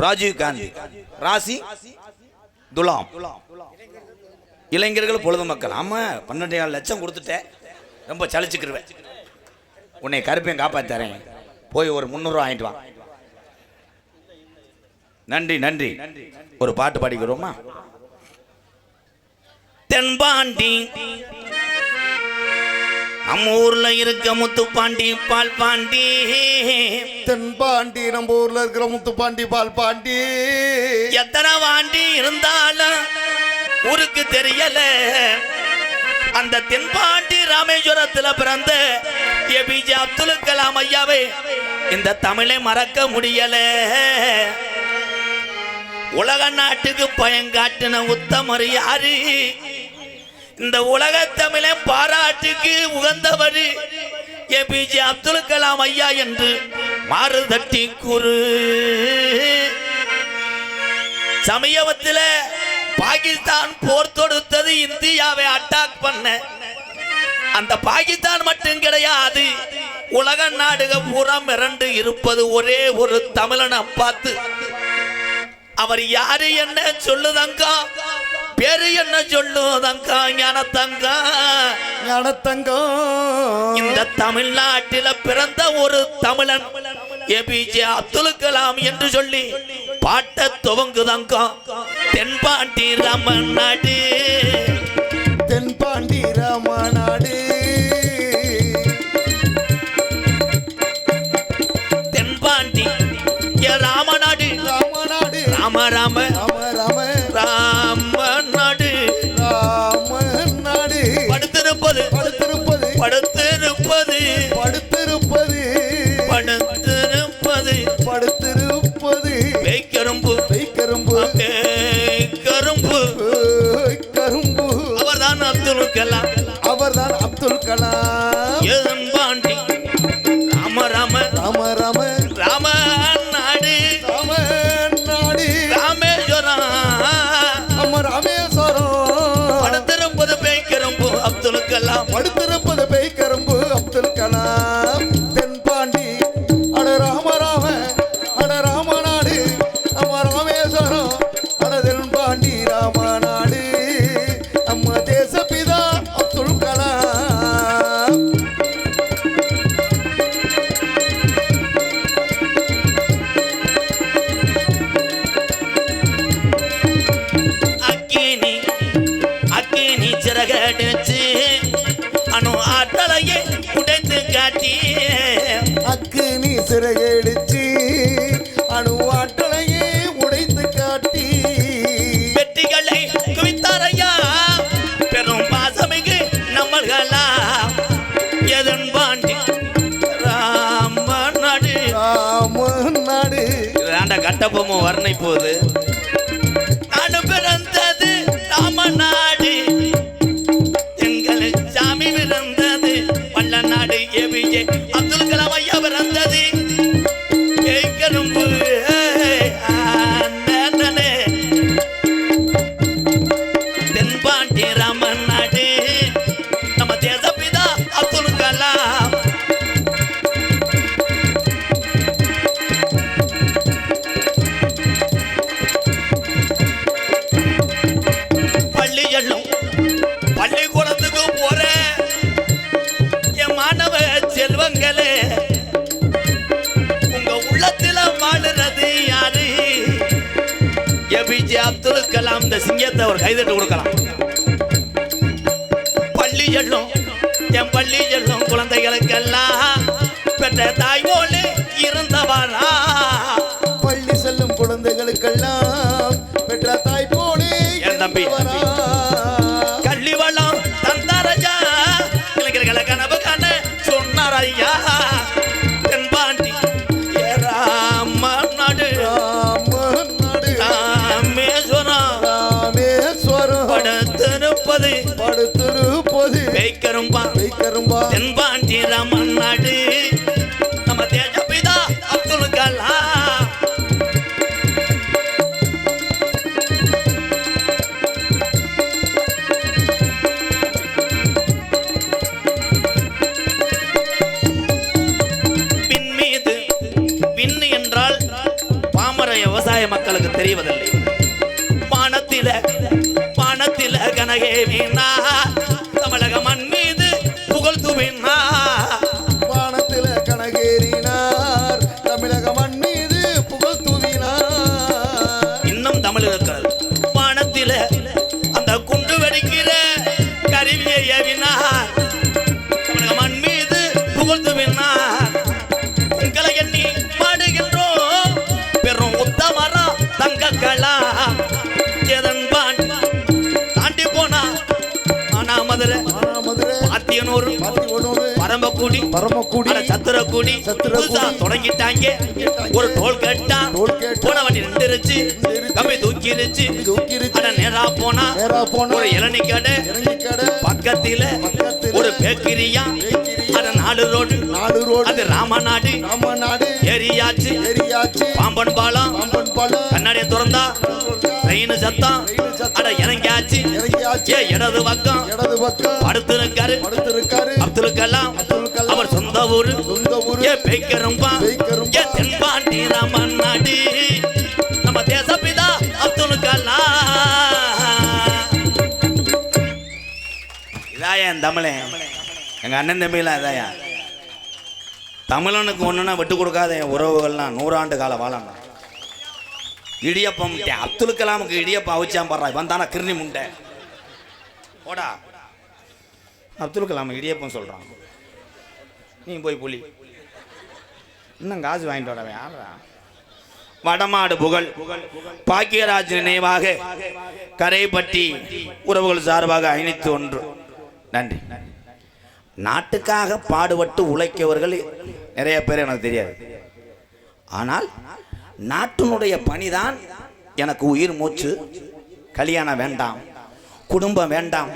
ராஜீவ் காந்தி. ராசி துலாம். இளைஞர்கள் பொழுதுமக்கள். ஆமா 12 லட்சம் கொடுத்துட்டேன், ரொம்ப சலிச்சுக்கிருவேன். உன்னை கருப்பையும் காப்பாத்தரேன், போய் ஒரு 300 வாங்கிட்டு வா. நன்றி நன்றி. ஒரு பாட்டு பாடிக்கிறோமா? தென்பாண்டி நம்ம ஊர்ல இருக்க முத்துப்பாண்டி பால் பாண்டி, தென்பாண்டி நம்ம ஊர்ல இருக்கிற முத்துப்பாண்டி பால் பாண்டி. எத்தனை வாண்டி இருந்தாலும் ஊருக்கு தெரியல. அந்த தென்பாண்டி ராமேஸ்வரத்துல பிறந்த ஏபிஜே அப்துல் கலாம் ஐயாவை இந்த தமிழை மறக்க முடியல. உலக நாட்டுக்கு பயங்காட்டின உத்தமர் யாரு? இந்த உலக தமிழை பாராட்டுக்கு உகந்தவர் ஏபிஜே அப்துல் கலாம் ஐயா என்று மாறுதட்டி கூறு. சமீபத்தில் பாகிஸ்தான் போர் தொடுத்தது இந்தியாவை அட்டாக் பண்ண. அந்த பாகிஸ்தான் மட்டும் கிடையாது, உலக நாடுகள் பூரா மிரண்டு இருப்பது ஒரே ஒரு தமிழனை பார்த்து. அவர் யாரு என்ன சொல்லுதங்கா, பேரு என்ன சொல்லுதங்கா? ஞானத்தங்கா. இந்த தமிழ்நாட்டில பிறந்த ஒரு தமிழன் ஏபிஜே அப்துல் கலாம் என்று சொல்லி பாட்ட துவங்குதங்கா. தென்பாண்டி ராமநாடு, தென்பாண்டி ராமநாடு, தென்பாண்டி ராமநாடு, ராமநாடு, ராம ராம ராம ராமநாடு, ராமநாடு. படுத்திருப்பது படுத்திருப்பது படுத்திருப்பது படுத்திருப்பது படுத்திருப்பது படுத்திருப்பது வைக்கரும்பு வைக்கரும்பு கரும்பு. கரும்பு. அவர்தான் அப்துல் கலாம், அவர்தான் அப்துல் கலாம். தென்பாண்டி ராம ராம ராம ராம ராமநாடு, ராமநாடு, ராமேஸ்வரம். நம்ம ராமேஸ்வரம். படுத்திருப்பது வைக்கரும்பு அப்துல் கலாம், படுத்திருப்பது வைக்கரும்பு அப்துல் கலாம். தென்பாண்டி அட ராம ராம அட ராமநாடு, நம்ம ராமேஸ்வரம். அட தென்பாண்டி ராமநாடு, நம்ம தேசப்பிதா அப்துல் கலாம். அக்கினி அக்கினி சிறகடிச்சு அணு ஆற்றலையே உடைத்து காட்டி. அக்கினி சிறகடிச்சு அணு ஆற்றலையே உடைத்து காட்டி. வெற்றிகளை குவித்தாரையா பெரும் பாசமிகு நம்மள்களா. எதன்பாண்டி ராமநாடு, ராமநாடு. இதாண்ட கட்டபொம்மை வர்ணை போகுது. நாடு பிறந்தது ராமநாடு, எங்கள் சாமி பிறந்தது வல்லநாடு. ஏபிஜே அப்துல் கலாம் ஐயா பிறந்தது கரும்பு. தென்பாண்டி ராமநாடு, நம்ம தேசப்பிதா அப்துல் கலாம். பள்ளி செல்லும் பள்ளிக்கூடத்துக்கு போற என் மாணவ செல்வங்களே, உங்க உள்ளத்துல வாழுறது யாரு? ஏபிஜே அப்துல் கலாம். இந்த சிங்கத்தை ஒரு கைதட்டு கொடுக்கலாம். பள்ளி செல்லும் என் பள்ளி செல்லும் குழந்தைகளுக்கெல்லாம் பெற்ற தாய் போல இருந்தவரா. பள்ளி செல்லும் குழந்தைகளுக்கெல்லாம் பெற்ற தாய் போலே என் தம்பி. இருந்தவரா. கல்வி வளம் தந்தாரையா, இளைஞர்களை கனவு காண சொன்னாரையா. தென்பாண்டி ராமநாடு, ராமநாடு, ராமேஸ்வரம். ராமேஸ்வரம். படுத்திருப்பது படுத்திருப்பது வைக்கரும்பா. வைக்கரும்பா. தென்பாண்டி ராமநாடு, நம்ம தேசப்பிதா அப்துல் கலாம். விண்மீது விண்ணு என்றால் பாமர விவசாய மக்களுக்கு தெரிவதில்லை. வானத்தில வானத்தில கனகே வீணா, தமிழக மண் மீது புகழ் துவினா. வானத்தில கனகேறினார், தமிழக மண் மீது புகழ் தூவினார். இன்னும் தமிழ் இருக்கிறது. வானத்தில அந்த குண்டு வெடிக்கிற கருவியை ஏவினார், தமிழக பரமக்குடி பரமக்குடி சத்திரக்குடி புதுசா தொடங்கிட்டாங்க. ஒரு டோல் கேட்டா போன வண்டி நின்றுருச்சு, கம்பி தூக்கிருச்சு. அட நேரா போனா ஒரு இளநீ கடை, பக்கத்தில ஒரு பேக்கரியா. அட 4 ரோடு அது ராமநாடு ஏரியாச்சு. பாம்பன் பாலம் கண்ணாடிய திறந்தா ட்ரெயின் சத்தம். அட இறங்கியாச்சு. ஏ இடது பக்கம் படுத்திருக்காரு அப்துல் கலாம், அவர் சொந்த ஊரு. ஏ பேக்கரும்பா ஏ தென்பாண்டி ராமநாடு, நம்ம தேசப்பிதா அப்துல் கலாம். இதாயா என் தமிழன், எங்க அண்ணன் தம்பிலாம் இதாயா. தமிழனுக்கு ஒண்ணுன்னா விட்டு கொடுக்காத என் உறவுகள்லாம் 100 ஆண்டு கால வாழணும். இடியப்பம் அப்துல் கலாமுக்கு இடியப்பம் அவிச்சான் பாடுறா, இவன் தானே கிருணி முண்டை. ஓடா அப்துல் கலாம் இடியப்பம் சொல்றான், நீ போய் புலி இன்னும் காசு வாங்கிட்டு வர யாரா. வடமாடு புகழ் பாக்கியராஜ் நினைவாக கரைப்பட்டி உறவுகள் சார்பாக 501 நன்றி. நாட்டுக்காக பாடுபட்டு உழைக்கவர்கள் நிறைய பேர் எனக்கு தெரியாது. ஆனால் நாட்டினுடைய பணிதான் எனக்கு உயிர் மூச்சு. கல்யாணம் வேண்டாம், குடும்பம் வேண்டாம்,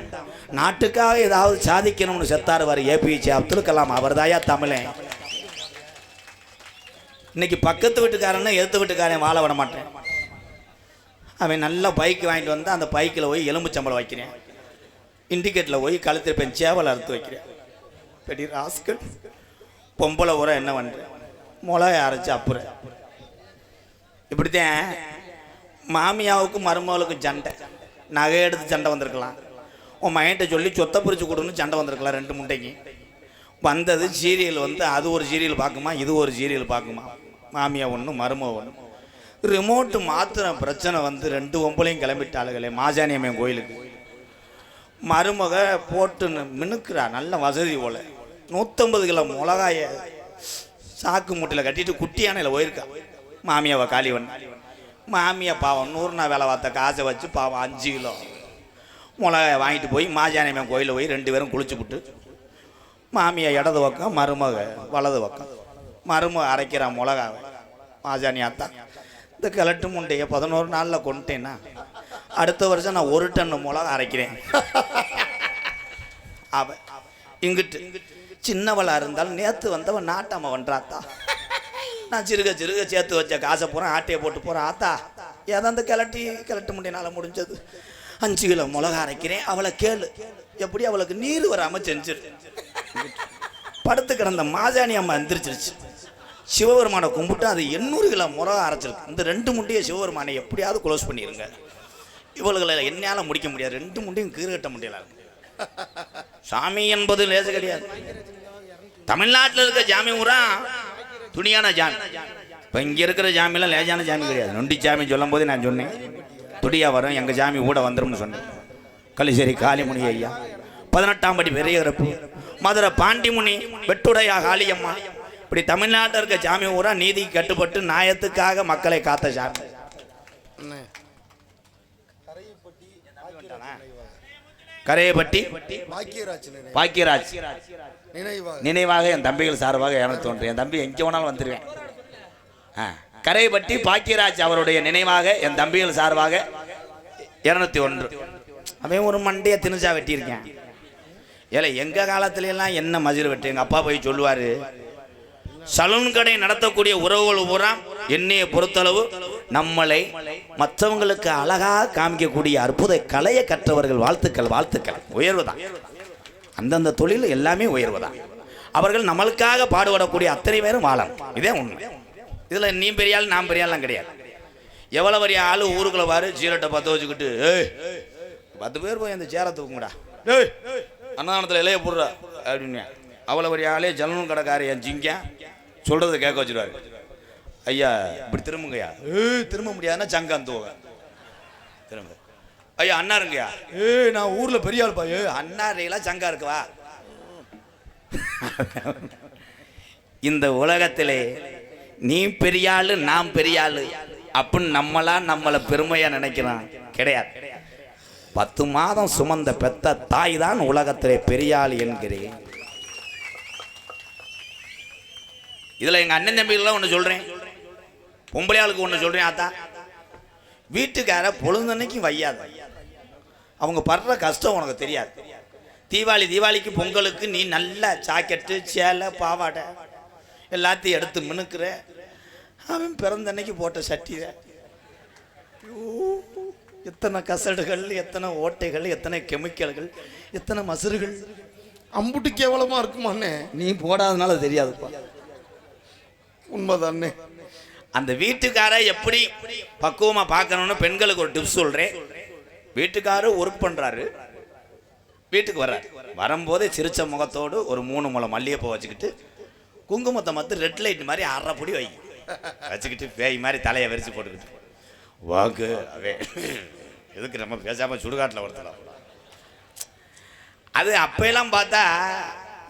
நாட்டுக்காக ஏதாவது சாதிக்கணும்னு செத்தாருவார் ஏபிஜே அப்துல் கலாம். அவர் தாயா தமிழன். இன்னைக்கு பக்கத்து வீட்டுக்காரன்னு எதிர்த்து வீட்டுக்காரன் வாழ விட மாட்டேன். அவன் நல்ல பைக் வாங்கிட்டு வந்து அந்த பைக்கில் போய் எலும்பு சம்பளம் வைக்கிறேன், இண்டிகேட்டில் போய் கழுத்திருப்பேன், சேவலை அறுத்து வைக்கிறேன். பெரிய ராஸ்கல். பொம்பளை உரம் என்ன பண்ணுறேன், மிளகா அரைச்சி அப்புறம். இப்படித்தான் மாமியாவுக்கும் மருமகளுக்கும் சண்டை. நகை எடுத்து சண்டை வந்திருக்கலாம், உன் மைண்ட்டை சொல்லி சொத்தை பிரித்து கொடுன்னு சண்டை வந்திருக்கலாம். 2 முட்டைக்கு வந்தது சீரியல் வந்து அது ஒரு சீரியல் பார்க்குமா, இது ஒரு சீரியல் பார்க்குமா. மாமியா ஒன்று மருமக ஒன்று. ரிமோட்டு மாத்திர பிரச்சனை வந்து 2 பொம்பளையும் கிளம்பிட்டாளுகளே மாசாணியம்மன் கோயிலுக்கு. மருமக போட்டு மினுக்குறா, நல்ல வசதி போல. 150 கிலோ மிளகாய சாக்கு மூட்டையில் கட்டிட்டு குட்டி யானையில் போயிருக்கா. மாமியாவை காலி பண்ண. மாமியா பாவம் 100 நாள் வேலை பார்த்த காசை வச்சு பாவம் 5 கிலோ மிளகாயை வாங்கிட்டு போய் மாசாணியம்மன் கோயிலில் போய் 2 பேரும் குளிச்சு விட்டு, மாமியா இடது பக்கம் மருமக வலது பக்கம். மருமக அரைக்கிறா மிளகாவை. மாசாணி ஆத்தா, இந்த கிழட்டு முண்டையை 11 நாளில் கொண்டுட்டேன்னா அடுத்த வருஷம் நான் 1 டன் மிளகா அரைக்கிறேன். அவ இங்கிட்டு சின்னவளா இருந்தாலும் நேற்று வந்தவன் நாட்டாம வந்தாத்தா, நான் சிறுக சிறுக சேர்த்து வச்ச காசை போகிறேன் ஆட்டையை போட்டு போகிறேன். ஆத்தா ஏதோ அந்த கிளட்டு முண்டினால முடிஞ்சது 5 கிலோ மிளகா அரைக்கிறேன், அவளை கேளு. எப்படி அவளுக்கு நீர் வராமல் செஞ்சிரு. படுத்து கிடந்த மாசாணி அம்மா எந்திரிச்சிருச்சு. சிவபெருமானை கும்பிட்டு அது 800 கிலோ மிளகா அரைச்சிருக்கு. இந்த 2 முண்டையை சிவபெருமானை எப்படியாவது க்ளோஸ் பண்ணிடுங்க. இவள்களை என்னால் முடிக்க முடியாது, 2 முண்டையும் கீறு கட்ட முடியல. சாமி என்பது லேசு கிடையாது. தமிழ்நாட்டில் இருக்க ஜாமி ஊரா துணியான ஜாமி. இப்போ இங்கே இருக்கிற ஜாமியெல்லாம் லேஜான ஜாமி கிடையாது. நொண்டி ஜாமி சொல்லும் போது நான் சொன்னேன், துடியா வரும் எங்கள் ஜாமி கூட வந்துரும்னு சொன்னேன். கலிசேரி காளிமுனி ஐயா 18ஆம் படி பெரிய இறப்பு. மதுரை பாண்டிமுனி வெட்டுடையா காளியம்மா. இப்படி தமிழ்நாட்டில் இருக்க ஜாமி ஊரா நீதி கட்டுப்பட்டு நியாயத்துக்காக மக்களை காத்த ஜாமி. கரையப்பட்டி பாக்கியராஜ் நினைவாக என் தம்பிகள் சார்பாக 201. என் தம்பி எங்கே வேணாலும் வந்துடுவேன். கரையப்பட்டி பாக்கியராஜ் அவருடைய நினைவாக என் தம்பிகள் சார்பாக 201. அவன் ஒரு மண்டையை திணிச்சா வெட்டியிருக்கேன். ஏல எங்கள் காலத்துலலாம் என்ன மஜில் வெட்டு. எங்கள் அப்பா போய் சொல்லுவார், சலூன் கடை நடத்தக்கூடிய உறவுகள் பூரா என்னையை பொறுத்தளவு நம்மளை மற்றவங்களுக்கு அழகாக காமிக்கக்கூடிய அற்புத கலையை கற்றவர்கள். வாழ்த்துக்கள் வாழ்த்துக்கள். உயர்வு தான், அந்தந்த தொழில் எல்லாமே உயர்வு தான். அவர்கள் நம்மளுக்காக பாடுபடக்கூடிய அத்தனை பேரும் வாழலாம். இதே உண்மை. இதில் நீ பெரிய ஆள் நான் பெரிய ஆள்லாம் கிடையாது. எவ்வளோ பெரிய ஆள் ஊருக்குள்ள வாரு சீரட்டை 10 வச்சுக்கிட்டு 10 பேர் போய் அந்த சேரை தூக்குங்கடா, அன்னதானத்தில் இலைய போடுற அப்படின்னு அவ்வளோ பெரிய ஆளே ஜலனும் கடைக்கார என் ஜிங்க சொல்கிறத கேட்க வச்சுருவாரு. ஐயா இப்படி திரும்புங்கய்யா, திரும்ப முடியாதுன்னா சங்கான் தூவ திரும்ப. ஐயா அண்ணாருங்கய்யா, நான் ஊரில் பெரிய ஆள் பாய் அண்ணாரெல்லாம் சங்கா இருக்குவா. இந்த உலகத்திலே நீ பெரிய ஆளு நான் பெரிய ஆளு அப்படின்னு நம்மளை பெருமையா நினைக்கிறான் கிடையாது. 10 மாதம் சுமந்த பெத்த தாய் தான் உலகத்திலே பெரிய ஆள் என்கிறேன். இதில் எங்கள் அண்ணன் தம்பிகள்லாம் ஒன்று சொல்கிறேன், பொம்பளையாளுக்கு ஒன்று சொல்கிறேன். ஆத்தா, வீட்டுக்கார பொழுந்தன்னைக்கு வையாத, அவங்க படுற கஷ்டம் உனக்கு தெரியாது. தீபாவளிக்கு பொங்கலுக்கு நீ நல்ல ஜாக்கெட்டு சேலை பாவாடை எல்லாத்தையும் எடுத்து மினுக்கிற, அவன் பிறந்த அன்னைக்கு போட்ட சட்டியை எத்தனை கசடுகள், எத்தனை ஓட்டைகள், எத்தனை கெமிக்கல்கள், எத்தனை மசுறுகள், அம்புட்டு கேவலமா இருக்குமாண்ணே. நீ போடாதனால தெரியாதுப்பா. உண்மைதானே. அந்த வீட்டுக்கார எப்படி பக்குவமா பார்க்கணும்னு பெண்களுக்கு ஒரு டிப்ஸ் சொல்றேன். வீட்டுக்காரர் ஒர்க் பண்றாரு, வீட்டுக்கு வர்றாரு, வரும்போதே சிரிச்ச முகத்தோடு ஒரு 3 முளை மல்லிகைப்பூ வச்சுக்கிட்டு குங்குமத்தை மத்து ரெட் லைட் மாதிரி 1/2 பொடி வச்சுக்கிட்டு பேய் மாதிரி தலையை விரிச்சு போட்டுக்கிட்டு வாக்கு அவே எதுக்கு நம்ம பேசாம சுடுகாட்டில் ஒருத்தலாம். அது அப்பெல்லாம் பார்த்தா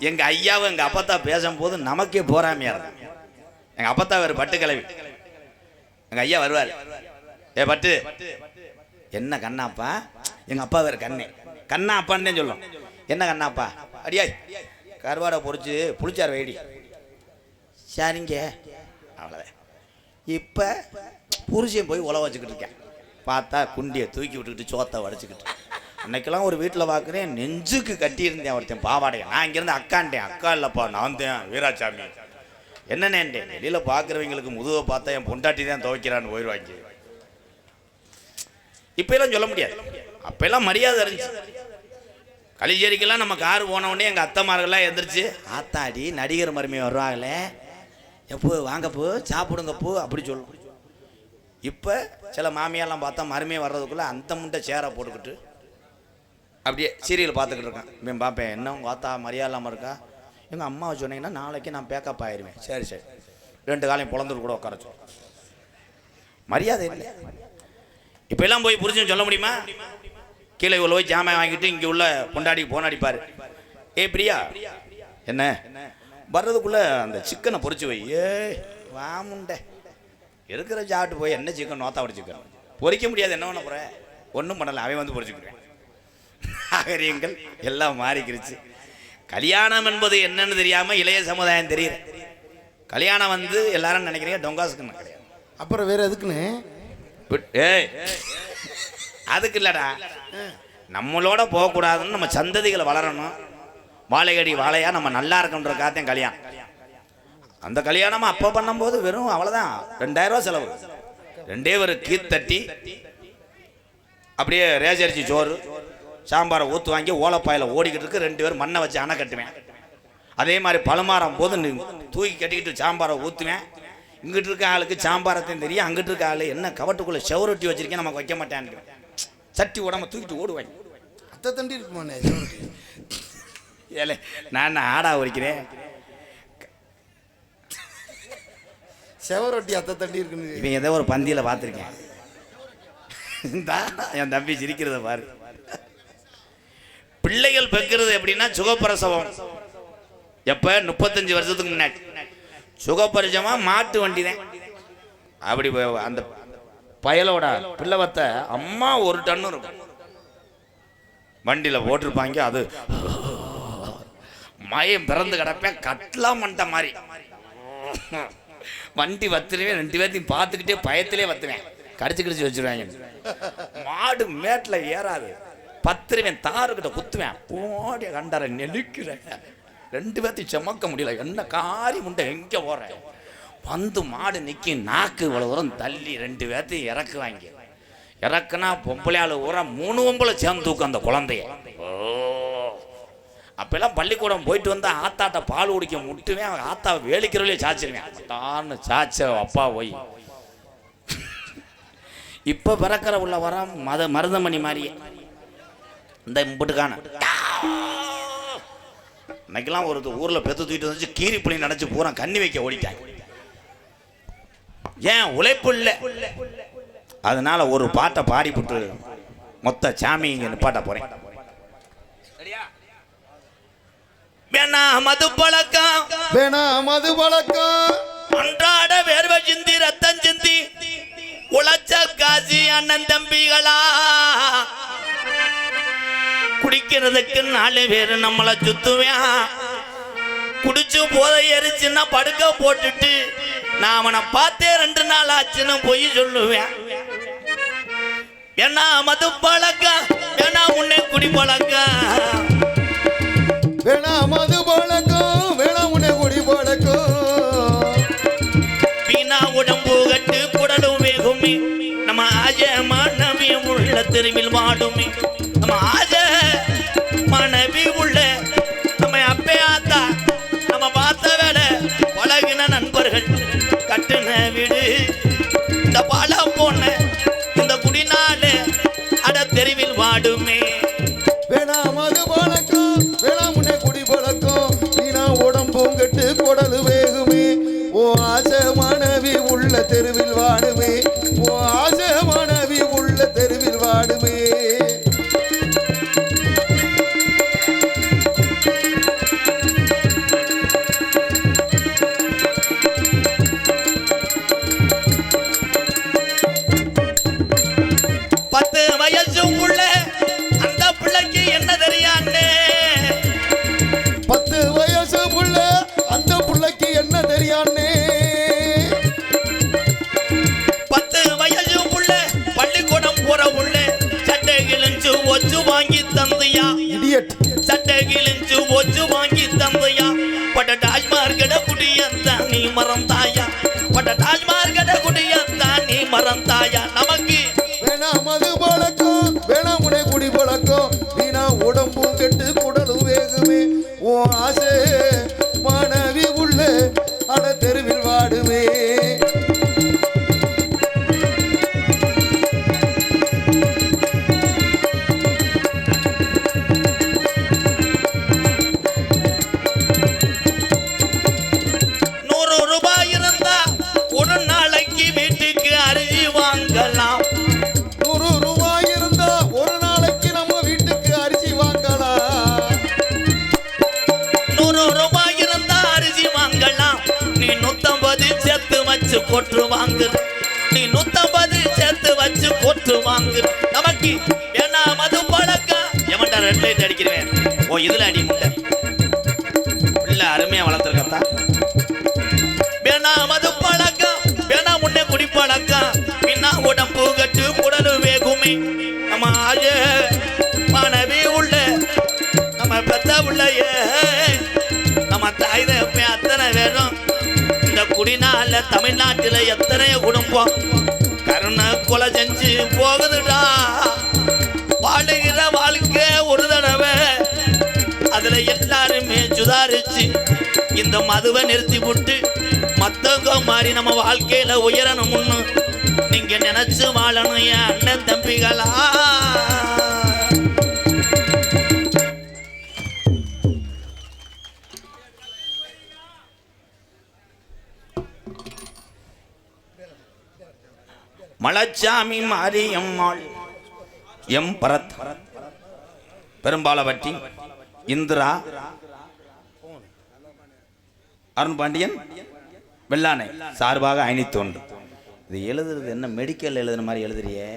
எங்க ஐயாவும் எங்க அப்பத்தா பேசும்போது நமக்கே போறாமையா இருக்கும். எங்க அப்பத்தா வேறு பட்டு கிளவி, எங்க ஐயா வருவார், ஏ பட்டு என்ன கண்ணாப்பா, எங்க அப்பா வேறு கண்ணா அப்பான்னு சொல்லும். என்ன கண்ணாப்பா, அடியா கருவாடை பொறிச்சு புளிச்சார் வைடி, சரிங்க அவ்வளோதான். இப்போ புருஷன் போய் உழ வச்சுக்கிட்டு இருக்கேன், பார்த்தா குண்டியை தூக்கி விட்டுக்கிட்டு சோத்தை வடைச்சிக்கிட்டு. அன்னைக்கெல்லாம் ஒரு வீட்டில் பார்க்குறேன், நெஞ்சுக்கு கட்டியிருந்தேன் ஒருத்தன் பாவாடையை. நான் இங்கேருந்து அக்கான்ட்டேன், அக்கா இல்லைப்பா நான் தான் வீராசாமி. என்னன்னேன்ட்டேன், வெளியில் பார்க்குறவங்களுக்கு முதுவை பார்த்தா என் பொண்டாட்டி தான் துவைக்கிறான்னு போயிடுவாங்க. இப்போலாம் சொல்ல முடியாது, அப்போல்லாம் மரியாதை இருந்துச்சு. கலிச்சேரிக்கெல்லாம் நம்ம கார் போனவுடனே எங்கள் அத்தைமார்கள்லாம் எழுந்திரிச்சு, ஆத்தாடி நடிகர் மருமையை வருவாங்களே, எப்போ வாங்கப்போ சாப்பிடுங்கப்போ அப்படி சொல்லும். இப்போ சில மாமியாரெல்லாம் பார்த்தா மருமையை வர்றதுக்குள்ளே அந்த முண்டை சேரை போட்டுக்கிட்டு அப்படியே சீரியல் பார்த்துக்கிட்டு இருக்கான். இவன் பார்ப்பேன், என்ன உங்கள் ஆத்தா மரியாதை இல்லாமல் இருக்கா, எங்கள் அம்மாவை சொன்னீங்கன்னா நாளைக்கு நான் பேக்கப் ஆயிடுவேன். சரி 2 காலையும் பிறந்துட்டு கூட உட்காரச்சோம். மரியாதை இல்லை. இப்போ எல்லாம் போய் புரிஞ்சுன்னு சொல்ல முடியுமா? கீழே இவ்வளோ போய் ஜாமான் வாங்கிட்டு இங்கே உள்ள பொண்டாடிக்கு போன் அடிப்பார், ஏ பிரியா என்ன வர்றதுக்குள்ளே அந்த சிக்கனை பொறிச்சு வை. ஏ வாமுண்டை இருக்கிற சாப்பிட்டு போய் என்ன சிக்கன் நோத்தாவோட சிக்கன் பொறிக்க முடியாது, என்ன பண்ண போகிற, ஒன்றும் பண்ணலை, அவன் வந்து பொறிச்சுக்கிறேன். நாகரீகங்கள் எல்லாம் மாறிக்கிருச்சு. கல்யாணம் என்பது என்னன்னு தெரியாமல் இளைய சமுதாயம் தெரியுது. கல்யாணம் வந்து எல்லாரும் நினைக்கிறீங்க டொங்காசுக்குன்னு கிடையாது. அப்புறம் வேற எதுக்குன்னு? ஏய் அதுக்கு இல்லடா, நம்மளோட போகக்கூடாதுன்னு நம்ம சந்ததிகளை வளரணும், வாழையடி வாழையா நம்ம நல்லா இருக்கன்ற காத்தையும் கல்யாணம். அந்த கல்யாணமா அப்போ பண்ணும்போது வெறும் அவ்வளோதான் 2000 ரூபா செலவு. 2 ஒரு கீத்தட்டி அப்படியே ரேஜரிச்சி சோறு சாம்பாரை ஊற்று வாங்கி ஓலப்பாயில் ஓடிக்கிட்டு இருக்கு, 2 பேர் மண்ணை வச்சு அணை கட்டுவேன். அதே மாதிரி பழுமாறம் போது தூக்கி கட்டிக்கிட்டு சாம்பாரை ஊற்றுவேன். இங்கிட்டு இருக்க ஆளுக்கு சாம்பாரத்தையும் தெரியும், அங்கிட்டு இருக்க ஆளு என்ன கவட்டுக்குள்ளே செவரொட்டி வச்சிருக்கேன் நமக்கு வைக்க மாட்டேன், சட்டி உடம்ப தூக்கிட்டு ஓடுவாங்க. அத்தை தண்டி இருக்குமாண்ணே? ஏலே நான் ஆடா உரிக்கிறேன், செவரொட்டி அத்தை தண்டி இருக்குன்னு இவன் ஏதோ ஒரு பந்தியில் பார்த்துருக்கேன். என் தம்பி சிரிக்கிறத பாரு. பிள்ளைகள் பெக்கிறது எப்படின்னா சுகப்பிரசவம். எப்ப 35 வருஷத்துக்கு முன்னாடி சுகப்பிரசவமா மாட்டு வண்டி தான். அப்படி அந்த பயலோட பிள்ளைவத்தை அம்மா 1 டன் இருக்கும் வண்டியில் போட்டிருப்பாங்க. அது மயம் பிறந்து கிடப்பேன், கட்டலாம் மண்ட மாதிரி வண்டி வத்துருவேன். 2 பேர்த்தையும் பார்த்துக்கிட்டே பயத்திலே வத்துவேன், கடிச்சு வச்சிருவாங்க. மாடு மேட்டில் ஏறாது, பத்துருவேன், தாருக்கிட்ட குத்துவேன், போடிய கண்டார நெலுக்கிறேன். 2 பேர்த்தையும் சுமக்க முடியல, என்ன காரி முண்டை எங்கே போகிறேன் வந்து மாடு நிற்கி நாக்கு இவ்வளோ தூரம் தள்ளி 2 பேர்த்தையும் இறக்குவாங்க. இறக்குனா பொம்பளையாள் ஊரா 3 பொம்பளை சேர்ந்து தூக்கும் அந்த குழந்தைய. அப்பெல்லாம் பள்ளிக்கூடம் போயிட்டு வந்து ஆத்தாட்ட பால் குடிக்க முட்டுவேன், அவங்க ஆத்தாவை வேலிக்கிறவளையே சாச்சிருவேன். தான்னு சாச்ச அப்பா போய் இப்போ பிறக்கிற உள்ள வர மருதமணி மாதிரியே இந்த இம்புட்டுக்கான இன்னைக்கெல்லாம் ஒரு ஊரில் பெற்று தூக்கிட்டு வந்துச்சு, கீரி புளி நினச்சி பூரா கண்ணி வைக்க ஓடிட்டாங்க. ஏன் உழைப்பு இல்லை. அதனால ஒரு பாட்டை பாடிவிட்டு மொத்த சாமி இங்கே நிப்பாட்ட போறேன். வேணா மது பழக்கம், வேணா மது பழக்கம், அன்றாட வேர்வை சிந்தி ரத்தம் சிந்தி உழைச்ச காசி அண்ணன் தம்பிகளா, குடிக்கிறதுக்கு 4 பேர் நம்மளை சுத்துவேன். குடிச்சு போதை எரிச்சுன்னா படுக்க போட்டுட்டு நான் அவனை பார்த்தே 2 நாள் ஆச்சுன்னு போய் சொல்லுவேன். வேணா மது பழக்கம், வேணா முன்னே குடி பழக்கம், வேணா மது பழக்கம், வேணா முன்னே குடி பழக்கம். வீணா உடம்பு கட்டு குடலும் வேகுமே, நம்ம ஆஜ மாணவி உள்ள தெருவில் வாடுமே. நம்ம ஆஜ மாணவி உள்ள நம்ம அப்பே ஆத்தா நம்ம பார்த்த வேலை பழகின நண்பர்கள் கட்டுன வீடு இந்த பாலம் போன இந்த குடிநாடு அட தெருவில் வாடுமே. வேணா மது பழக்கம், வேணா முன்னே குடி பழக்கம், வீணா உடம்பும் கெட்டு குடலு வேகுமே. ஓ ஆசை மனைவி உள்ள தெருவில் வாடுமே, ஓ ஆசை மனைவி உள்ள தெருவில் வாடுமே. சட்டை கிழிஞ்சு ஒச்சு வாங்கி தந்தையா பட்ட டாஜ்மார்கட குடியத்தான் நீ மறந்தாயா, பட்ட டாஜ்மார்கட குடியத்தான் நீ மறந்தாயா. நமக்கு வேணா மது பழக்கம், வேணா முனை குடி பழக்கம், வீணா உடம்பும் கெட்டு குடலும் வேகுமே. ஓ ஆசை மனைவி உள்ள அட தெருவில் வாடுமே. போட்டு வாங்கு, நீ 150 சேர்த்து வச்சு போட்டு வாங்கு. நமக்கு வேணா மது பழக்கம். எவன்டா ரெட் லைட் அடிக்கிறேன்? ஓ இதுல அடி முட்டை இல்ல, அருமையா வளர்த்துருக்கா. வேணா மது பழக்கம், வேணா முன்னே குடி பழக்கம், பின்னா உடம்பு கட்டு குடலு வேகுமே. நம்ம ஆஜ மனைவி உள்ள நம்ம பெத்த உள்ள நம்ம தாய் தப்பே அத்தனை வேணும். குடினால தமிழ்நாட்டில் எத்தனையோ குடும்பம் கருணை கொலை செஞ்சு போகுதுடா. வாழுகிற வாழ்க்கை ஒரு தடவை, அதுல எல்லாருமே சுதாரிச்சு இந்த மதுவை நிறுத்தி விட்டு மத்தவங்க மாதிரி நம்ம வாழ்க்கையில உயரணும்னு நீங்க நினைச்சு வாழணும் என் அண்ணன் தம்பிகளா. மலச்சாமி மாரியம்மாள் எம் பரத் பெரும்பாலவட்டி இந்திரா அருண் பாண்டியன் வெள்ளானை சார்பாக 501. இது எழுதுறது என்ன மெடிக்கல் எழுதுன மாதிரி எழுதுறியே?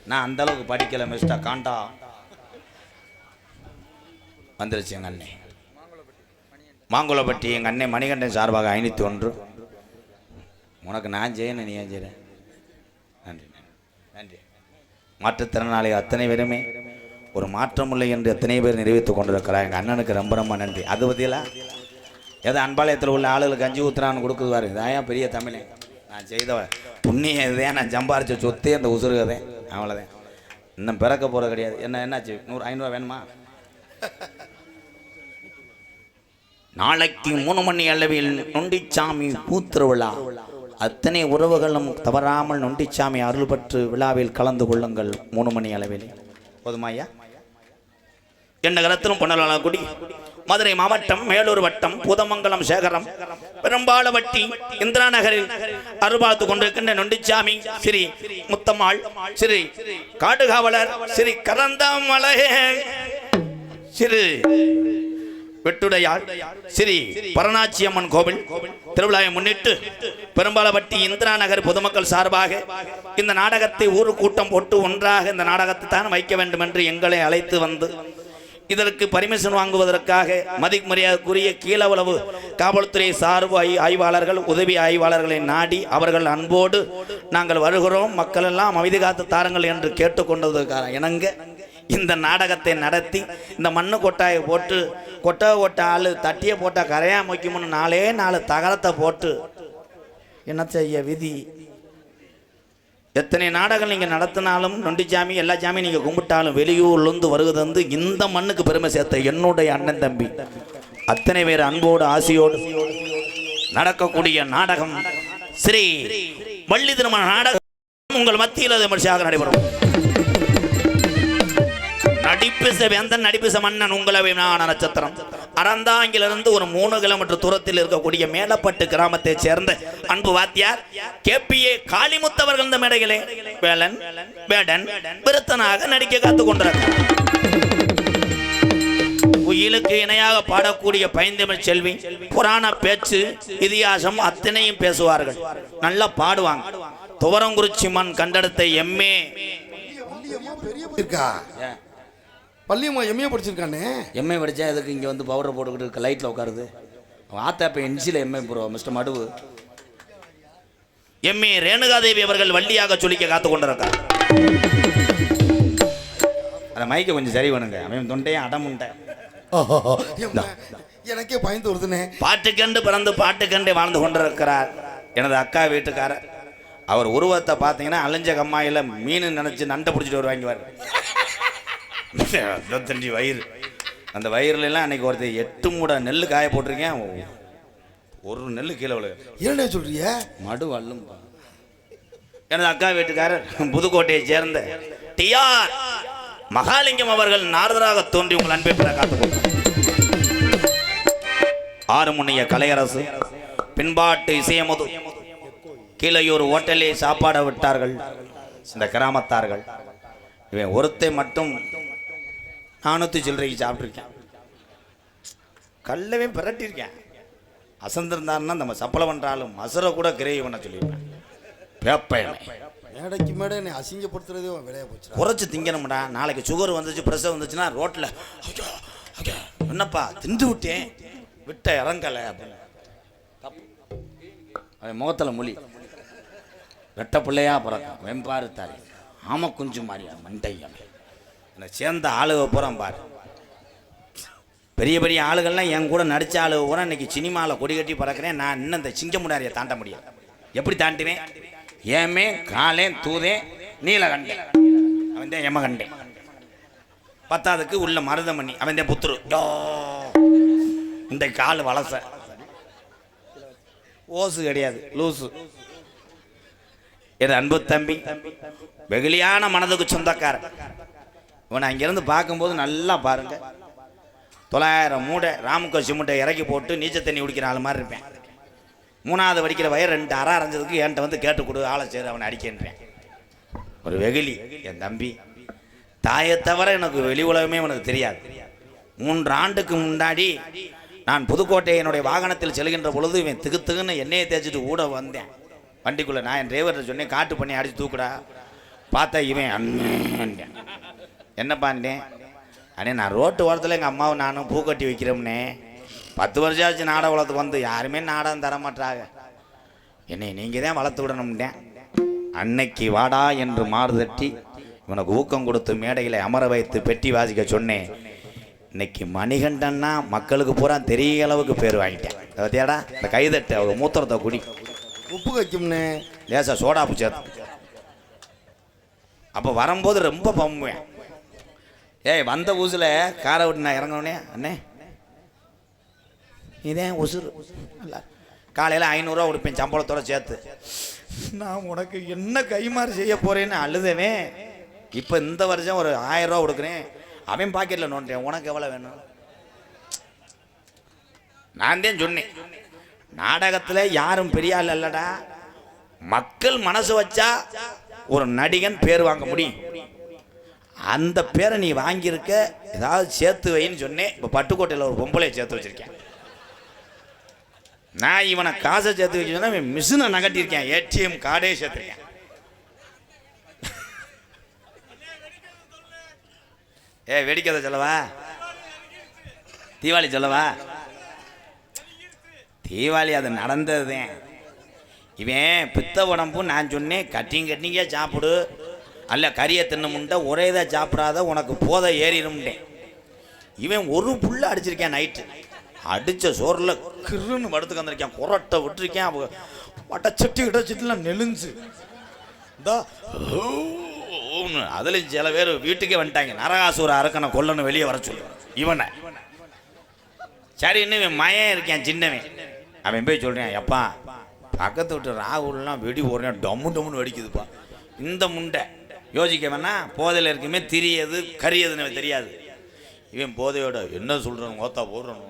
நான் அந்த அளவுக்கு படிக்கல மிஸ்டர் காண்டா. வந்துருச்சு எங்க அண்ணே மாங்குளப்பட்டி, எங்க அண்ணே மணிகண்டன் சார்பாக 501. உனக்கு நான் செய்யணும், நீ ஏன் செய்ய? நன்றி நன்றி. மாற்றுத்திறனாளி அத்தனை பேருமே ஒரு மாற்றம் இல்லை என்று எத்தனை பேர் நிறைவேற்றிக் கொண்டிருக்கிறார். எங்கள் அண்ணனுக்கு ரொம்ப ரொம்ப நன்றி. அது பற்றியெல்லாம் ஏதோ அன்பாளையத்தில் உள்ள ஆளுகளுக்கு கஞ்சி ஊத்துறான்னு கொடுக்குவார். இதான் பெரிய தமிழை நான் செய்தவன் புண்ணியம் இதுதான். நான் சம்பாரிச்ச சொத்தே அந்த உசுருகதேன், அவ்வளோதான். இன்னும் பிறக்க போகிறது கிடையாது. என்னாச்சு 100-500 வேணுமா? நாளைக்கு 3 மணி அளவில் நொண்டிச்சாமி பூத்திருவிழா. அத்தனை உறவுகளும் தவறாமல் நொண்டிச்சாமி அருள் பெற்று விழாவில் கலந்து கொள்ளுங்கள். 3 மணி அளவில் போதுமாய்யா? என் நகரத்திலும் பொன்னலாகுடி, மதுரை மாவட்டம், மேலூர் வட்டம், பூதமங்கலம், சேகரம், பெரும்பாலவட்டி, இந்திரா நகரில் அருள்பார்த்து கொண்டிருக்கின்ற நொண்டிச்சாமி ஸ்ரீ முத்தம்மாள், ஸ்ரீ காடுகாவலர், ஸ்ரீ கரந்தமலை, ஸ்ரீ வெட்டுடையாள், ஸ்ரீ பரணாச்சி அம்மன் கோவில் திருவிழாவை முன்னிட்டு பெரும்பாலவட்டி இந்திரா நகர் பொதுமக்கள் சார்பாக இந்த நாடகத்தை ஊரு கூட்டம் போட்டு ஒன்றாக இந்த நாடகத்தை தான் வைக்க வேண்டும் என்று எங்களை அழைத்து வந்து இதற்கு பர்மிஷன் வாங்குவதற்காக மதிமரியாதைக்குரிய கீழவளவு காவல்துறை சார்பு ஆய்வாளர்கள் உதவி ஆய்வாளர்களை நாடி அவர்கள் அன்போடு நாங்கள் வருகிறோம், மக்கள் எல்லாம் அமைதி காத்து தாருங்கள் என்று கேட்டுக்கொண்டதுக்காக இணங்க இந்த நாடகத்தை நடத்தி இந்த மண்ணு கொட்டாயை போட்டு கொட்ட ஆள் தட்டியை போட்டால் கரையா வைக்கும்னு 4 தகரத்தை போட்டு என்ன செய்ய விதி. எத்தனை நாடகம் நீங்கள் நடத்தினாலும் நொண்டிச்சாமி எல்லா சாமி நீங்கள் கும்பிட்டாலும் வெளியூர்லேருந்து வருகிறது வந்து இந்த மண்ணுக்கு பெருமை சேர்த்த என்னுடைய அண்ணன் தம்பி அத்தனை பேர் அன்போடு ஆசையோடு நடக்கக்கூடிய நாடகம் ஸ்ரீ வள்ளி திருமண நாடகம் உங்கள் மத்தியில் விமர்சையாக நடைபெறும். நடிப்பிச வேந்தன் நடிப்பிச மன்னன் உங்களை விமான நட்சத்திரம் அறந்தாங்கிலிருந்து ஒரு 3 கிலோமீட்டர் தூரத்தில் இருக்கக்கூடிய மேலப்பட்டு கிராமத்தை சேர்ந்த அன்பு வாத்தியார் KPA காளிமுத்தவர்கள் இந்த மேடைகளே வேடன் விருத்தனாக நடிக்க காத்துக் கொண்டிருக்கிறார். குயிலுக்கு இணையாக பாடக்கூடிய பைந்தமிழ் செல்வி புராண பேச்சு இதிகாசம் அத்தனையும் பேசுவார்கள், நல்லா பாடுவாங்க. துவரங்குறிச்சி மண் கண்டெடுத்த MA பள்ளியம்மா MA படிச்சிருக்கானே. MA படித்தா எதுக்கு இங்கே வந்து பவுடர் போட்டுக்கிட்டு லைட்டில் உட்காருது? ஆத்தா இப்போ என்சியில் MA ப்ரோ மிஸ்டர் மடுவு. MA ரேணுகாதேவி அவர்கள் வள்ளியாக சொல்லிக்க காத்து கொண்டிருக்கார். அந்த மைக்கை கொஞ்சம் சரி பண்ணுங்க, அவன் தொண்டையும் அடமுண்டை. எனக்கே பயந்து வருதுனே. பாட்டுக்கண்டு பிறந்து பாட்டுக்கண்டு வாழ்ந்து கொண்டிருக்கிறார் எனது அக்கா வீட்டுக்காரர். அவர் உருவத்தை பார்த்தீங்கன்னா அலைஞ்ச கம்மாயில் மீன் நினச்சி நண்டை பிடிச்சிட்டு வருவாங்க. 25 வயிறு, அந்த வயிறுலாம் அன்னைக்கு ஒருத்தர் 8 மூடை நெல் காய போட்டிருக்கேன், ஒரு நெல் கீழே விழு. என்ன சொல்றிய? மடு வல்லும். எனது அக்கா வீட்டுக்காரர் புதுக்கோட்டையை சேர்ந்த TR மகாலிங்கம் அவர்கள் நாரதராக தோன்றி உங்கள் அன்பை பெற காத்துக்கொண்டார். 6 முன்னைய கலையரசு பின்பாட்டு இசையமுது கீழையூர் ஹோட்டலே சாப்பாட விட்டார்கள் இந்த கிராமத்தார்கள். இவன் ஒருத்தை மட்டும் 400 சில்லறைக்கு சாப்பிட்ருக்கேன், கல்லவே பிரட்டியிருக்கேன். அசந்திருந்தாருன்னா நம்ம சப்பளை பண்ணுறாலும் மசுரை கூட கிரேவி பண்ண சொல்லியிருப்பேன். பேப்பயனை மேடைக்கு மேடை என்னை அசிங்கப்படுத்துறதே விளையா போச்சு. குறைச்சி திங்கணும்டா, நாளைக்கு சுகர் வந்துச்சு ப்ரெஷர் வந்துச்சுன்னா ரோட்டில் என்னப்பா திண்டு விட்டேன் விட்ட இறங்கலை அப்படின்னு அவன் முகத்தில் மொழி வெட்ட பிள்ளையா பிறக்கும் வெம்பாரு தாரி ஆம குஞ்சு மாறியா மண்டையா என்னை சேர்ந்த ஆளுக பூரா பாரு. பெரிய பெரிய ஆளுகள்லாம் என் கூட நடித்த ஆளுக பூரா இன்னைக்கு சினிமாவில் கொடி கட்டி பறக்கிறேன். நான் இன்னும் இந்த சிங்கமுடாரியை தாண்ட முடியும். எப்படி தாண்டினேன்? ஏமே காலேன் தூதேன் நீலகண்டேன், அவன் தான் எமகண்டேன். 10க்கு உள்ள மருதமணி, அவன் தான் புத்துரு. இந்த கால் வளச ஓசு கிடையாது லூசு. என் அன்பு தம்பி வெகுளியான மனதுக்கு சொந்தக்காரன். இவனை அங்கேருந்து பார்க்கும்போது நல்லா பாருங்க, 900 மூட்டை ராமுக்க சிமெண்ட்டை இறக்கி போட்டு நீச்சல் தண்ணி குடிக்கிற ஆள் மாதிரி இருப்பேன். 3வது படிக்கிற வயர் 2 அரை அரைஞ்சதுக்கு என்கிட்ட வந்து கேட்டு கொடு ஆளை சேர் அவனை அடிக்கின்றேன். ஒரு வெகுளி என் தம்பி. தாயை தவிர எனக்கு வெளி உலகமே உனக்கு தெரியாது. 3 ஆண்டுக்கு முன்னாடி நான் புதுக்கோட்டை என்னுடைய வாகனத்தில் செல்கின்ற பொழுது இவன் திகுத்துக்குன்னு எண்ணெயை தேய்ச்சிட்டு கூட வந்தேன் வண்டிக்குள்ளே. நான் என் டிரைவர்கிட்ட சொன்னேன் காட்டு பண்ணி அடித்து தூக்குடா. பார்த்தா இவன் அண்ணன் என்னப்பாண்டேன் அண்ணே நான் ரோட்டு ஓரத்தில் எங்கள் அம்மாவும் நானும் பூக்கட்டி வைக்கிறோம்னே. 10 வருஷம் ஆச்சு நாடகம் வளர்த்துக்கு வந்து யாருமே நாடகம் தர மாட்டாங்க. என்னை நீங்கள் தான் வளர்த்து விடணும்னேன். அன்னைக்கு வாடா என்று மாறுதட்டி இவனுக்கு ஊக்கம் கொடுத்து மேடையில் அமர வைத்து பெட்டி வாசிக்க சொன்னேன். இன்னைக்கு மணிகண்டன்னா மக்களுக்கு பூரா தெரிய அளவுக்கு பேர் வாங்கிட்டேன். பார்த்தியாடா இந்த கைதட்டு அவங்க மூத்திரத்தை குடி உப்பு வைக்கும்னே லேசா சோடாப்பு சேர்த்து. அப்போ வரும்போது ரொம்ப பம்புவேன். ஏய் வந்த ஊசில் காரை விட்டு நான் இறங்கணுனே அண்ணே இதே உசுறு நல்லா காலையில் 500 ரூபா கொடுப்பேன் சம்பளத்தோட சேர்த்து. நான் உனக்கு என்ன கைமாறு செய்ய போறேன்னு அழுதவே. இப்போ இந்த வருஷம் ஒரு 1000 ரூபா கொடுக்குறேன். அவன் பாக்கெட்டில் நோண்டேன். உனக்கு எவ்வளோ வேணும்? நான் தான் சொன்னேன் நாடகத்தில் யாரும் பெரிய ஆள் இல்லடா, மக்கள் மனசு வச்சா ஒரு நடிகன் பேர் வாங்க முடியும். அந்த பேரை நீ வாங்கியிருக்க, ஏதாவது சேர்த்து வைன்னு சொன்னேன். இப்போ பட்டுக்கோட்டையில் ஒரு பொம்பளையை சேர்த்து வச்சிருக்கேன். நான் இவனை காசை சேர்த்து வச்சுன்னா இவன் மிஷினை நகட்டியிருக்கேன், ATM கார்டே சேர்த்துருக்கேன். வெடிக்காத சொல்லவா தீபாவளி சொல்லவா? தீபாவளி அது நடந்ததுதான். இவன் பித்த உடம்பு நான் சொன்னேன் கட்டிங்க சாப்பிடு, அல்ல கறியை தின்னு முண்டை ஒரே இதாக சாப்பிடாத உனக்கு போதை ஏறிடும்ட்டேன். இவன் ஒரு புள்ள அடிச்சிருக்கேன். நைட்டு அடித்த சோறில் கிருன்னு படுத்துக்கு வந்திருக்கேன். குரட்டை விட்டுருக்கேன். அவ வட்ட சட்டி கிட்ட சட்டிலாம் நெலுஞ்சு இந்தா அதில் சில பேர் வீட்டுக்கே வந்துட்டாங்க. நரகாசூர அரக்கனை கொல்லணும் வெளியே வர சொல்லு இவனை. சரி இன்னும் இவன் மயம் இருக்கேன் சின்னவன். அவன் போய் சொல்கிறேன், எப்பா பக்கத்து விட்டு ராகுல்லாம் வெடி போடுறேன் டம்முன்னு வெடிக்குதுப்பா. இந்த முண்டை யோசிக்க வேணா, போதையில் இருக்குமே திரியது கரியதுன்னு தெரியாது. இவன் போதையோட என்ன சொல்கிறேன் ஓத்தா போடுறேன்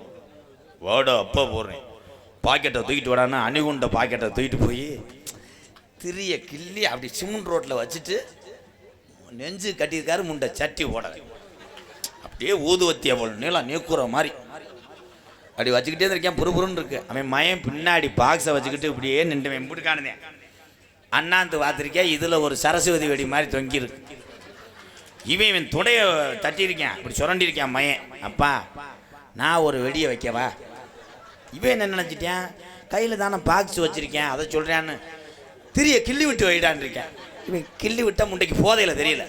வேர்டோ அப்போ போடுறேன். பாக்கெட்டை தூக்கிட்டு விடான்னு அணிகுண்ட பாக்கெட்டை தூக்கிட்டு போய் திரிய கிள்ளி அப்படி சிமெண்ட் ரோட்டில் வச்சுட்டு நெஞ்சு கட்டியிருக்காரு. முண்டை சட்டி ஓடலை அப்படியே ஊதுவத்திய போல் நீளம் நீக்குற மாதிரி அப்படி வச்சுக்கிட்டே இருக்கேன். புறுபுறுன்னு இருக்கு. அவன் மயம் பின்னாடி பாக்ஸை வச்சுக்கிட்டு இப்படியே நின்று இப்படி காணுதேன். அண்ணாந்து பார்த்துருக்கேன். இதில் ஒரு சரஸ்வதி வெடி மாதிரி தொங்கியிருக்கு. இவன் துடையை தட்டியிருக்கேன், இப்படி சுரண்டிருக்கேன் மயன். அப்பா நான் ஒரு வெடியை வைக்கவா? இவன் என்ன நினச்சிட்டேன், கையில் தானே பாக்ஸ் வச்சுருக்கேன் அதை சொல்கிறான்னு திரிய கிள்ளி விட்டு வைடான்னு இருக்கேன். இவன் கிள்ளி விட்டால் முண்டைக்கு போதையில் தெரியல.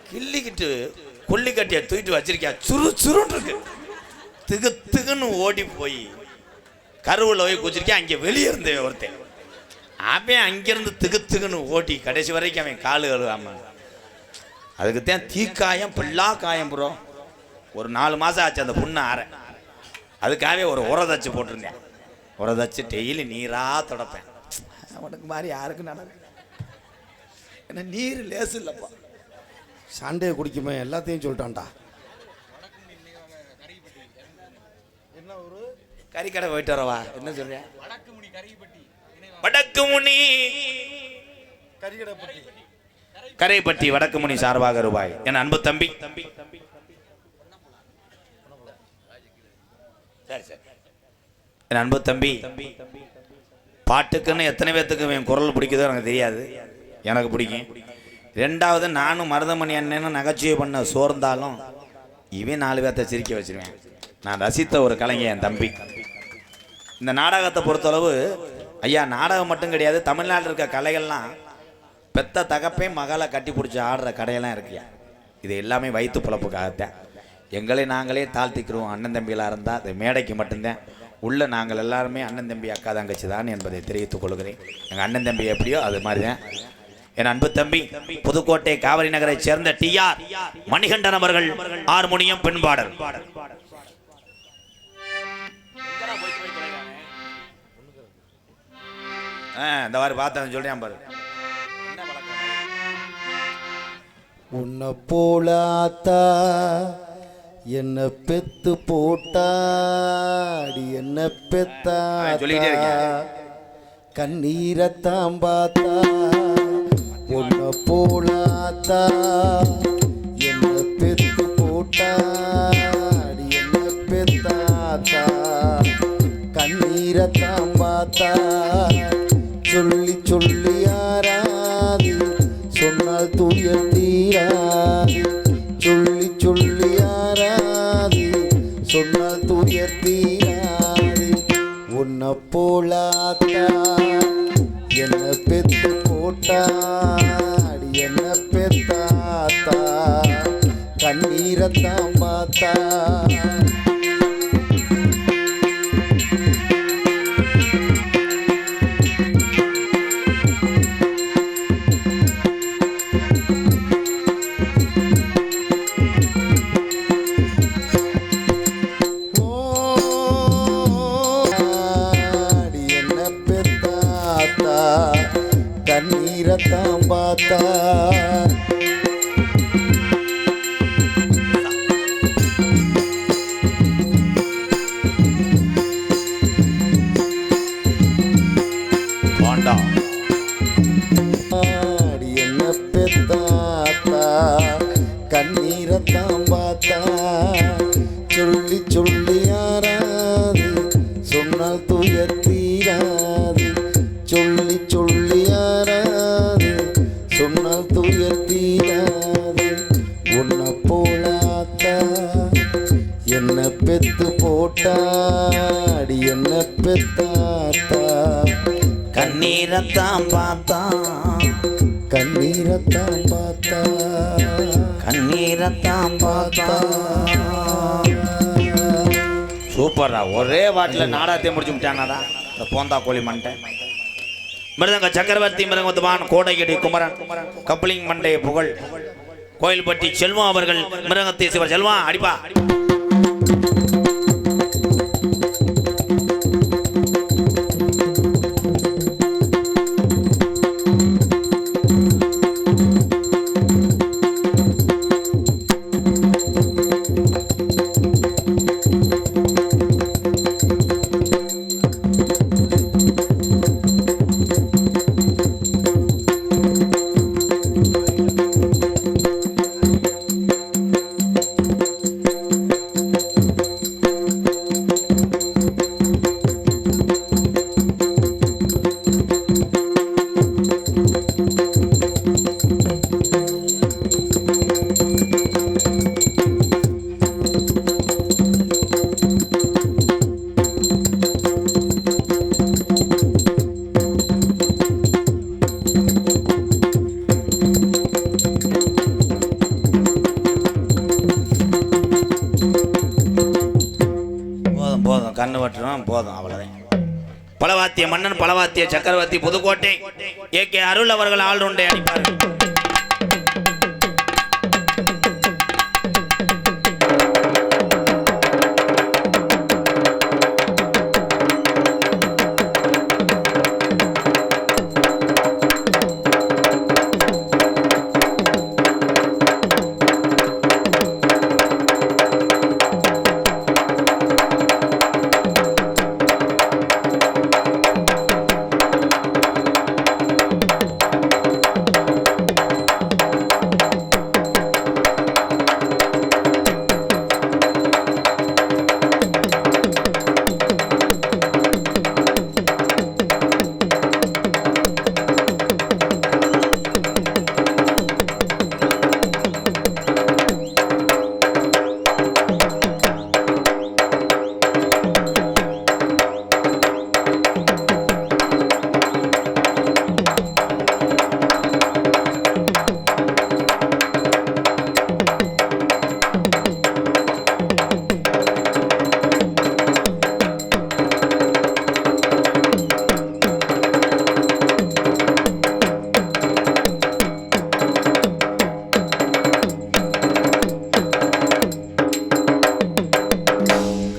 கிள்ளிக்கிட்டு கொல்லிக்கட்டியை தூக்கிட்டு வச்சிருக்கேன். சுருன்னு இருக்கு. திகுன்னு ஓடி போய் கருவில் போய் குச்சிருக்கேன். அங்கே வெளியே இருந்தே ஒருத்தன். அவன் அங்கேருந்து திகுன்னு ஓட்டி கடைசி வரைக்கும் அவன் காலு கழுவாம. அதுக்குத்தான் தீக்காயம் பிள்ளா காயம் ப்ரோ. ஒரு 4 மாதம் ஆச்சு அந்த புண்ணை ஆற. அதுக்காகவே ஒரு உரதச்சு போட்டிருந்தேன். உரதச்சு டெய்லி நீராக தொடப்பேன். அவனுக்கு மாதிரி யாருக்கும் நடக்கும். ஏன்னா நீர் லேசு இல்லைப்பா. சண்டையை குடிக்குமே எல்லாத்தையும் சொல்லிட்டான்டா. என்ன ஒரு கறிக்கடை போயிட்டு வரவா? என்ன சொல்றேன்? வடக்குமுனி கரைப்பட்டி வடக்குமுனி சார்பாக ரூபாய். என் அன்பு தம்பி என் அன்பு தம்பி பாட்டுக்குன்னு எத்தனை பேர்த்துக்கு என் குரல் பிடிக்குதோ எனக்கு தெரியாது. எனக்கு பிடிக்கும். 2வது நானும் மருதமணி அண்ணனும் நகைச்சுவை பண்ண சோர்ந்தாலும் இவன் 4 பேர்த்த சிரிக்க வச்சிருவேன். நான் ரசித்த ஒரு கலைஞர் என் தம்பி. இந்த நாடகத்தை பொறுத்தளவு ஐயா நாடகம் மட்டும் கிடையாது, தமிழ்நாட்டில் இருக்க கலைகள்லாம் பெத்த தகப்பே மகளை கட்டி பிடிச்சி ஆடுற கடையெல்லாம் இருக்கியா. இது எல்லாமே வயிற்று பிழப்புக்காகத்தான். எங்களை நாங்களே தாழ்த்திக்கிறோம். அண்ணன் தம்பிகளாக இருந்தால் அது மேடைக்கு மட்டும்தான். உள்ள நாங்கள் எல்லாருமே அண்ணன் தம்பி அக்கா தங்கச்சி தான் என்பதை தெரிவித்துக் கொள்கிறேன். எங்கள் அண்ணன் தம்பி எப்படியோ அது மாதிரி தான் என் அன்பு தம்பி. புதுக்கோட்டை காவிரி நகரை சேர்ந்த TR மணிகண்டன் அவர்கள் ஹார்மோனியம் பெண்பாடல். இந்த மாதிரி பார்த்தேன் சொல்றேன் பாரு. உன்னை போலாத்தா என்ன பெத்து போட்டாடி என்ன பெத்தா கண்ணீரத்தாம் பார்த்தா. உன்னை போலாத்தா என்ன பெத்து போட்டாடி என்ன பெத்தாத்தா கண்ணீரத்தாம் பார்த்தா. சொல்லி சொல்லி யாராது சொன்னால் துயர் தீராது. சொல்லி சொல்லி யாராது சொன்னால் துயர் தீராது. உன்னை போலாத்தா என்ன பெத்து போட்டாடி என்ன பெத்தாத்தா கண்ணீரத்தாம் பார்த்தா. கண்ணீரத்தாம் பார்த்தா. என்ன பெத்தாத்தா கண்ணீரத்தாம் பார்த்தா. சொல்லி சொல்லி யாராது சொன்னால் துயர் தீராது. சொல்லி சொல்லி யாராது சொன்னால் துயர் தீராது. உன்னை போலாத்தா என்ன பெத்து போ போட்டா அடி என்ன பெத்தாத்தா கண்ணீரத்தான் பார்த்தா கண்ணீரத்தான் பார்த்தா கண்ணீரத்தான் பார்த்தா. சூப்பர்டா, ஒரே வாட்டில் நாடகத்தை முடிச்சு விட்டானடா இந்த போந்தா கோழி மண்டை. மிருதங்க சக்கரவர்த்தி மிருதங்கத்துவான் கோடையடி குமரன் கப்ளிங் மண்டை புகழ் கோயில்பட்டி செல்வம் அவர்கள் மிருதங்கத்தை சிவர் செல்வா அடிப்பா. கண்ணு வட்டுறோம் போதும், அவ்வளவுதான். பலவாத்திய மன்னன் பலவாத்திய சக்கரவர்த்தி புதுக்கோட்டை ஏகே அருள் அவர்கள் ஆள்ரவுண்டை அடிப்பார்கள்.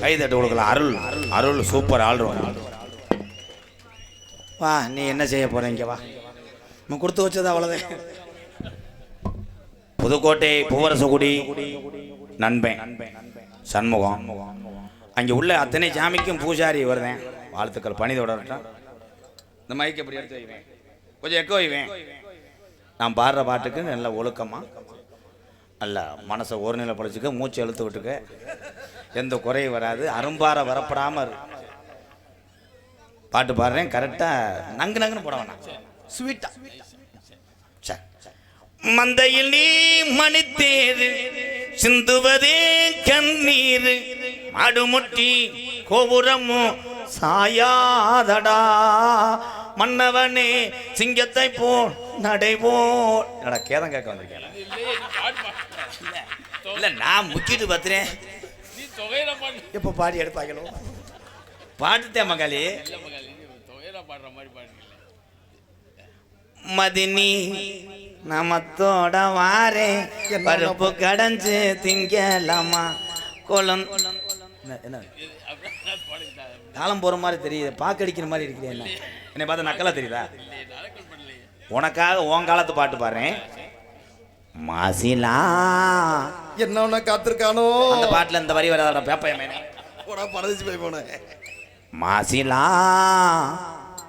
கைதட்டு கொடுக்கலாம். அருள் அருள் சூப்பர் ஆள்றோம். வா, நீ என்ன செய்ய போற? இங்க வா, நம்ம கொடுத்து வச்சது அவ்வளவுதான். புதுக்கோட்டை பூவரசகுடி நண்பன் சண்முகம், அங்கே உள்ள அத்தனை சாமிக்கும் பூஜாரி வருவேன். வாழ்த்துக்கள், பணி தொடரட்டும். இந்த மைக்கு எப்படி எடுத்து வைவேன், கொஞ்சம் எக்கோ வைவேன். நான் பாடுற பாட்டுக்கு நல்ல ஒழுக்கமா அல்ல மனசை ஒரு நிலை படைச்சிக்க, மூச்சு எழுத்து விட்டுக்க, எந்த குறையும் வராது, அரும்பார வரப்படாமல் பாட்டு பாடுறேன். கரெக்டாக நங்கு நங்குன்னு போட வேணாம், ஸ்வீட்டா. மந்தையில் நீ மணித்தேரு சிந்துவதே கண்ணீர், மாடுமுட்டி கோபுரமும் சாயாதடா, மன்னவனே சிங்கத்தை போல் நடைபோல். என்னடா கேதம் கேட்க வந்திருக்கேன்? இல்ல, நான் முக்கிட்டு பார்த்துறேன். எப்போ பாடி எடுப்பாங்களோ பாட்டுத்தேன் மகாலி. மதினி நமத்தோட வாரே பருப்பு கடைஞ்சு திங்கலாமா கோலம். என்ன காலம் போற மாதிரி தெரியுது, பாக்கடிக்கிற மாதிரி இருக்கிறேன். என்ன என்னை பார்த்தா நக்கலா தெரியுதா? உனக்காக உன் காலத்து பாட்டு பாடுறேன். மாசிலா என்ன காத்திருக்கானோ அந்த பாட்டுல இந்த வரி வராத பேப்பையமே பறந்துச்சு போய் போன. மாசிலா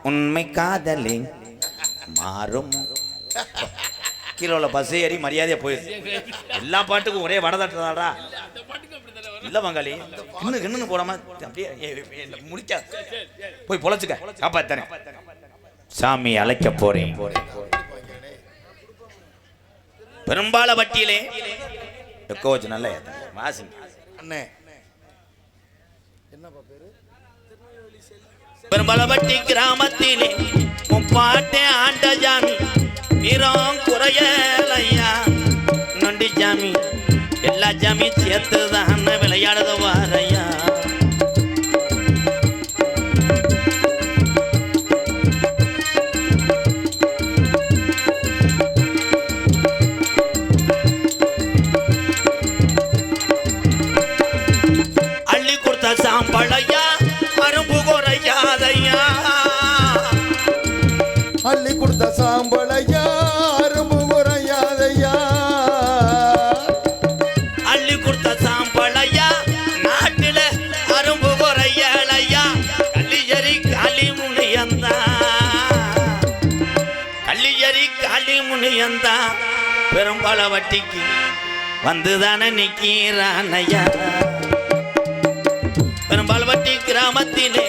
உண்மை காதலி மாறும். கீழே பஸ் ஏறி மரியாதையா போயிடுது. எல்லா பாட்டுக்கும் ஒரே வடதட்டுறாடா. இல்ல பங்காளி, கிண்ணு போடாம அப்படியே முடிக்க போய் பொழைச்சுக்க, காப்பாத்தானே. சாமி அழைக்க போறேன். பெரும்பால வட்டியிலே எக்கோ வச்சு நல்ல வாசி. அண்ணே பெரும்பலவட்டி கிராமத்திலே முப்பாட்டே ஆண்ட ஜாமி வீரம் குறையலையா நொண்டி ஜாமி எல்லா ஜாமி சேர்த்துதான் விளையாடுத வாரையா அள்ளி கொடுத்த சாம்பளையா அரும்பு குறையாதையா அள்ளி கொடுத்த சாம்பளையா அரும்பு குறையாதையா அள்ளி கொடுத்த சாம்பளையா நாட்டில அரும்பு குறையலையா கள்ளியரி காளி முனியந்தா கள்ளியரி காளி முனியந்தா பெரும்பலவட்டிக்கு வந்துதானே நிக்கிறானையா பெரும்பால்வட்டி கிராமத்திலே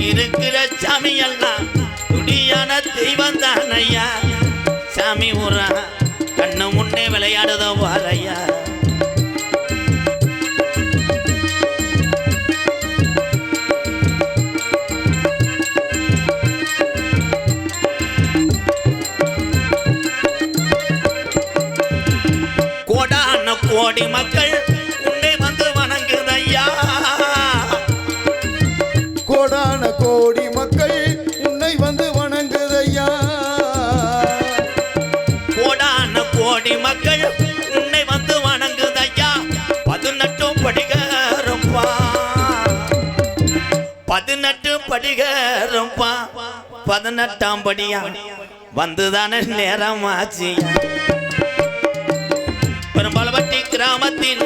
இருக்கிற சாமி எல்லாம் துடியான தெய்வம் தானையா சாமி ஊரா கண்ணு முன்னே விளையாடுத வாரையா கோடான கோடி மக்கள் உன்னை வந்து வணங்குதையா கோடான கோடி மக்கள் உன்னை வந்து வணங்குதையா கோடான கோடி மக்கள் உன்னை வந்து வணங்குதையா 18 படிகரம்பா 18 படிகரம்பா 18ஆம் படியா வந்துதானே நேரமாச்சு பெரும்பால்வட்டி கிராமத்தில்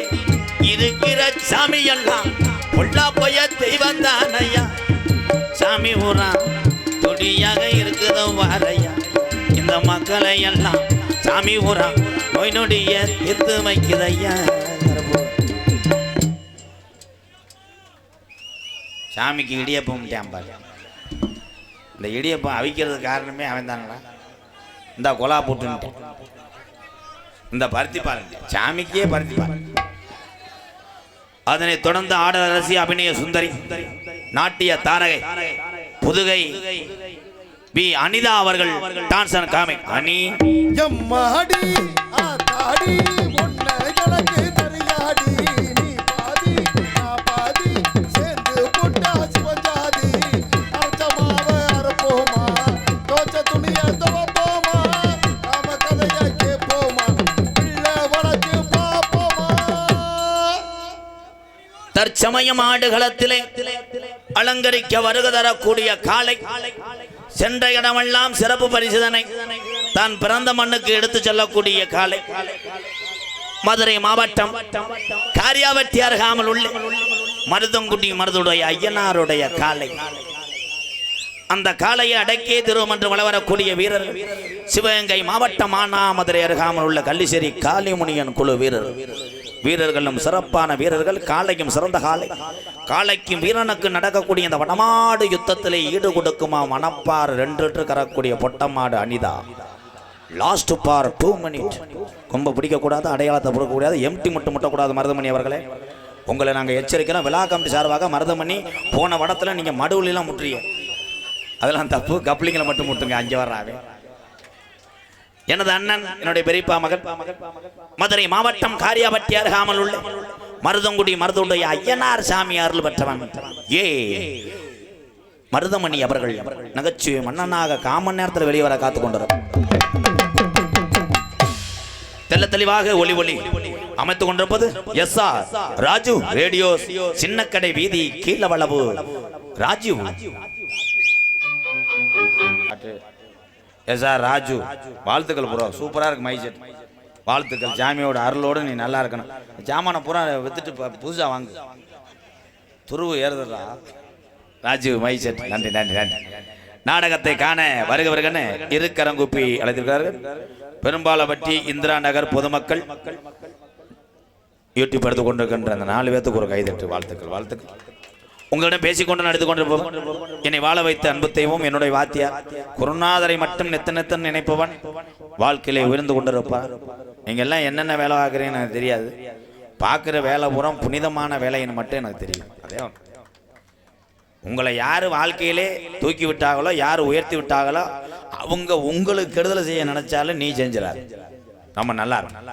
இருக்கிற சாமி எல்லாம் பொல்லா போய தெய்வம் தானையா சாமி ஊரா துடியாக இருக்குது வாரையா இந்த மக்களை எல்லாம் சாமி ஊரா நோய் நொடிய எத்து வைக்குதையா சாமிக்கு இடியப்பம் பாரு இந்த இடியப்பம் அவிக்கிறது காரணமே அவன் தானடா இந்த கொலா போட்டு இந்த பருத்தி பாருங்க சாமிக்கே பருத்தி பாருங்க அதனை தொடர்ந்து ஆடரசி அபிநய சுந்தரி நாட்டிய தாரகை புதுகை பி அனிதா அவர்கள் டான்ஸ் அண்ட் காமிக் அனி எம்மாடி ஆத்தாடி உன்னை எனக்கு தெரியாடி நீ பாதி நான் பாதி சேர்ந்து போட்டா சிவஞ்சாதி அர்த்தமாவ அறுப்போமா தோச்ச துணிய துவப்போமா நாம கதைய கேட்போமா பிள்ளை வளர்ச்சி பார்ப்போமா தற்சமயம் ஆடுகளத்திலே அலங்கரிக்க வருகை தரக்கூடிய காளை சென்ற இடமெல்லாம் சிறப்பு பரிசுதனை தான் பிறந்த மண்ணுக்கு எடுத்து செல்லக்கூடிய காளை மதுரை மாவட்டம் காரியாவட்டி அருகாமல் உள்ள மருதங்குடி மருதுடைய ஐயனாருடைய காளை அந்த காளையை அடக்கே திருவம் என்று வளவரக்கூடிய வீரர்கள் சிவகங்கை மாவட்டம் மானாமதுரை அருகாமல் உள்ள கள்ளிசேரி காளிமுனியன் குழு வீரர்களும் சிறப்பான வீரர்கள் காளையும் சிறந்த காளைக்கும் வீரனுக்கு நடக்கக்கூடிய இந்த வடமாடு யுத்தத்திலே ஈடு கொடுக்குமா மணப்பார் 2 கரக்கூடிய பொட்டமாடு அனிதா லாஸ்ட் பார் 2 மினிட் கொம்ப பிடிக்கக்கூடாது அடையாளத்தை கொடுக்கக்கூடாது எம்டி மட்டும் முட்டக்கூடாது மருதமணி அவர்களே உங்களை நாங்கள் எச்சரிக்கிறோம் விழா கமிட்டி சார்பாக மருதமணி போன வடத்தில் நீங்கள் மடுவுலாம் முட்டுறீங்க அதெல்லாம் தப்பு கப்ளிங்களை மட்டும் முட்டுங்க அங்கே வர்றாவே எனது அண்ணன் என்னுடைய பெரியப்பா மகன் மதுரை மாவட்டம் காரியாபட்டி அருகாமல் உள்ள மருதங்குடி மருதுடைய ஐயனார் சாமி அருள் பெற்றவன் மருதமணி அவர்கள் நகைச்சுவை மன்னனாக காமன் நேரத்தில் வெளிவர காத்துக் கொண்டார் தெல்ல தெளிவாக ஒளி அமைத்துக் கொண்டிருப்பது SR ராஜு ரேடியோ சின்னக்கடை வீதி கீழவளவு ராஜு SR ராஜு வாழ்த்துக்கள் ப்ரோ சூப்பராக இருக்கு மைசெட் வாழ்த்துக்கள் ஜாமியோட அருளோடு நீ நல்லா இருக்கணும் ஜாமானை பூரா வித்துட்டு புதுசாக வாங்கு துருவு ஏறுதுடா ராஜு மைசெட் நன்றி நன்றி நன்றி நாடகத்தை காண வருகன்னு இருக்கரங்குப்பி அழைத்திருக்கிறார்கள் பெரும்பாலப்பட்டி இந்திரா நகர் பொதுமக்கள் யூடியூப் எடுத்து கொண்டிருக்கின்ற அந்த 4 பேத்துக்கு ஒரு கைதட்டு வாழ்த்துக்கள் உங்களிடம் பேசிக்கொண்டு நடந்து கொண்டிருப்பவன் என்னை வாழ வைத்த அன்பு தெய்வம் என்னுடைய வாத்தியார் குருநாதரை மட்டும் நெத்த நினைப்பவன் வாழ்க்கையிலே உயர்ந்து கொண்டிருப்பார் நீங்க எல்லாம் என்னென்ன வேலை ஆகுறீங்கன்னு எனக்கு தெரியாது பார்க்குற வேலை பூரா புனிதமான வேலைன்னு மட்டும் எனக்கு தெரியும் அதே உங்களை யார் வாழ்க்கையிலே தூக்கி விட்டாங்களோ, யார் உயர்த்தி விட்டாங்களோ, அவங்க உங்களுக்கு கெடுதலை செய்ய நினைச்சாலும் நீ செஞ்சிடாது. ரொம்ப நல்லா இருக்கும்.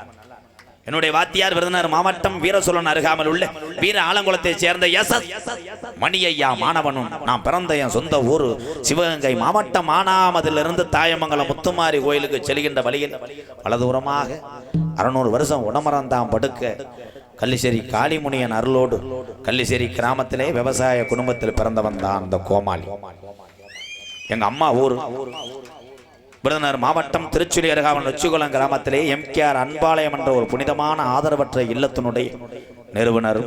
என்னுடைய வாத்தியார் விருதுநகர் மாவட்டம் வீரசோழன் அருகாமல் உள்ள வீர ஆலங்குளத்தை சேர்ந்த மணியையா மாணவனும் நான் பிறந்த என் சொந்த ஊர் சிவகங்கை மாவட்டம் ஆனாமதிலிருந்து தாயமங்கலம் முத்துமாரி கோயிலுக்கு செல்கின்ற வழியில் பல தூரமாக 600 வருஷம் உடமரந்தாம் படுக்க கள்ளிசேரி காளிமுனியன் அருளோடு கள்ளிசேரி கிராமத்திலே விவசாய குடும்பத்தில் பிறந்தவன் தான் அந்த கோமாளி. எங்க அம்மா ஊர் விருதுநகர் மாவட்டம் திருச்சுழி அருகாமல் நொச்சிகுளம் கிராமத்திலே எம்கேஆர் அன்பாலயம் என்ற ஒரு புனிதமான ஆதரவற்ற இல்லத்தினுடைய நிறுவனர்,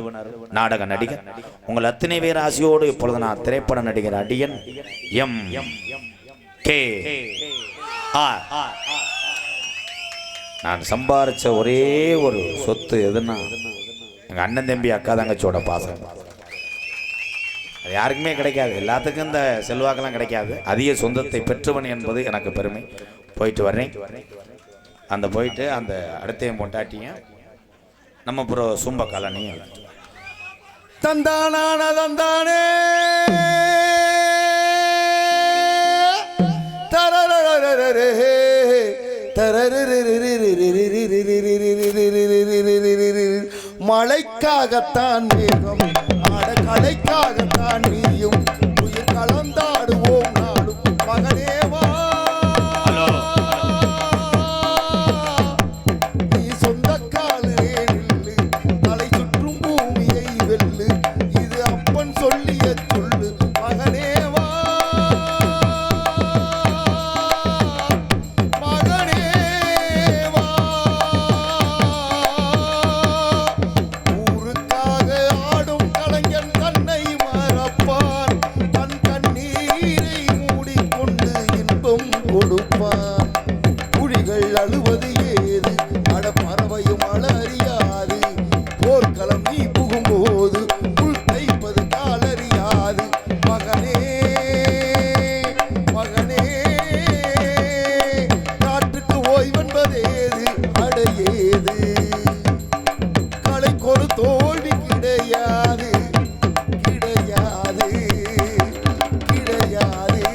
நாடக நடிகர். உங்கள் அத்தனை பேர் ஆசையோடு இப்பொழுது நான் திரைப்பட நடிகர் அடியன் MKR. நான் சம்பாரிச்ச ஒரே ஒரு சொத்து எதுன்னா எங்க அண்ணன் தம்பி அக்கா தங்கச்சியோட பாசம். அது யாருக்குமே கிடைக்காது. எல்லாத்துக்கும் இந்த செல்வாக்கெல்லாம் கிடைக்காது. அதிக சொந்தத்தை பெற்றவன் என்பது எனக்கு பெருமை. போயிட்டு வர்றேன். அந்த போயிட்டு அந்த அடுத்தையும் பொண்டாட்டியும் நம்ம ப்ரோ சும்ப காலனியும் தந்தானான தந்தானே மழைக்காகத்தான் மேகம் ஆட கலைக்காகத்தான் நீயும் உயிர் கலந்தாடுவோம் நாடும் மகனேவா. நீ சொந்த காலிலே நில்லு, தலை சுற்றும் பூமியை வெல்லு, இது அப்பன் சொல்லிய சொல்லு மகனேவா. அழுவது ஏது அட பறவையும் அழ அறியாது, போர்க்களம் நீ புகும்போது புல் தைப்பது காலறியாது மகனே மகனே. காற்றுக்கு ஓய்வென்பதேது அடையேது, கலைக்கொரு தோல்வி கிடையாது கிடையாது கிடையாது.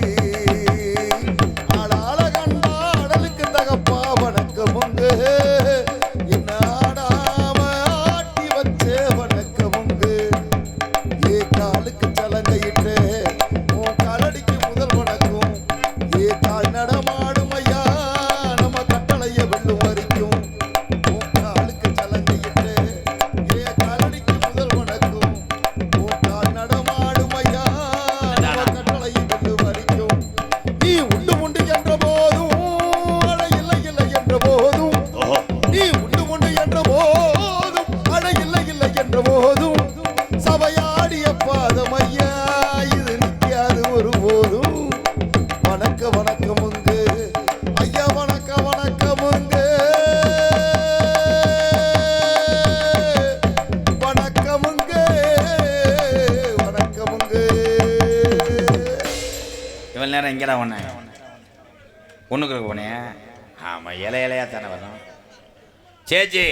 நேரம் எங்கடா ஒண்ணுக்கு போனேன். ஆமா, இலையா தானே வரும். சேச்சி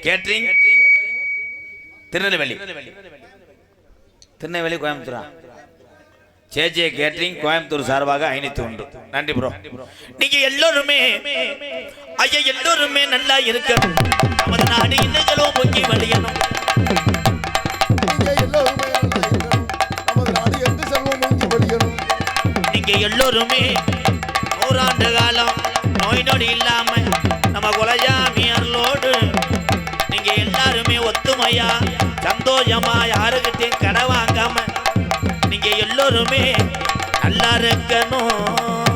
கேட்ரிங் திருநெல்வேலி கோயம்புத்தூரா? சேச்சி கேட்ரிங் கோயம்புத்தூர் சார்பாக 501. நன்றி ப்ரோ. நீங்க எல்லோருமே ஐயா எல்லோருமே நல்லா இருக்கணும். நமது நாடு இன்னும் பொங்கி வழியணும். நீங்க எல்லோருமே 100 ஆண்டு காலம் நோய் நொடி இல்லாம நம்ம குலஜாமியர்களோடு நீங்க எல்லாருமே ஒத்துமையா சந்தோஷமா யாருக்கிட்டையும் கடை வாங்காம நீங்க எல்லோருமே நல்லா இருக்கணும்.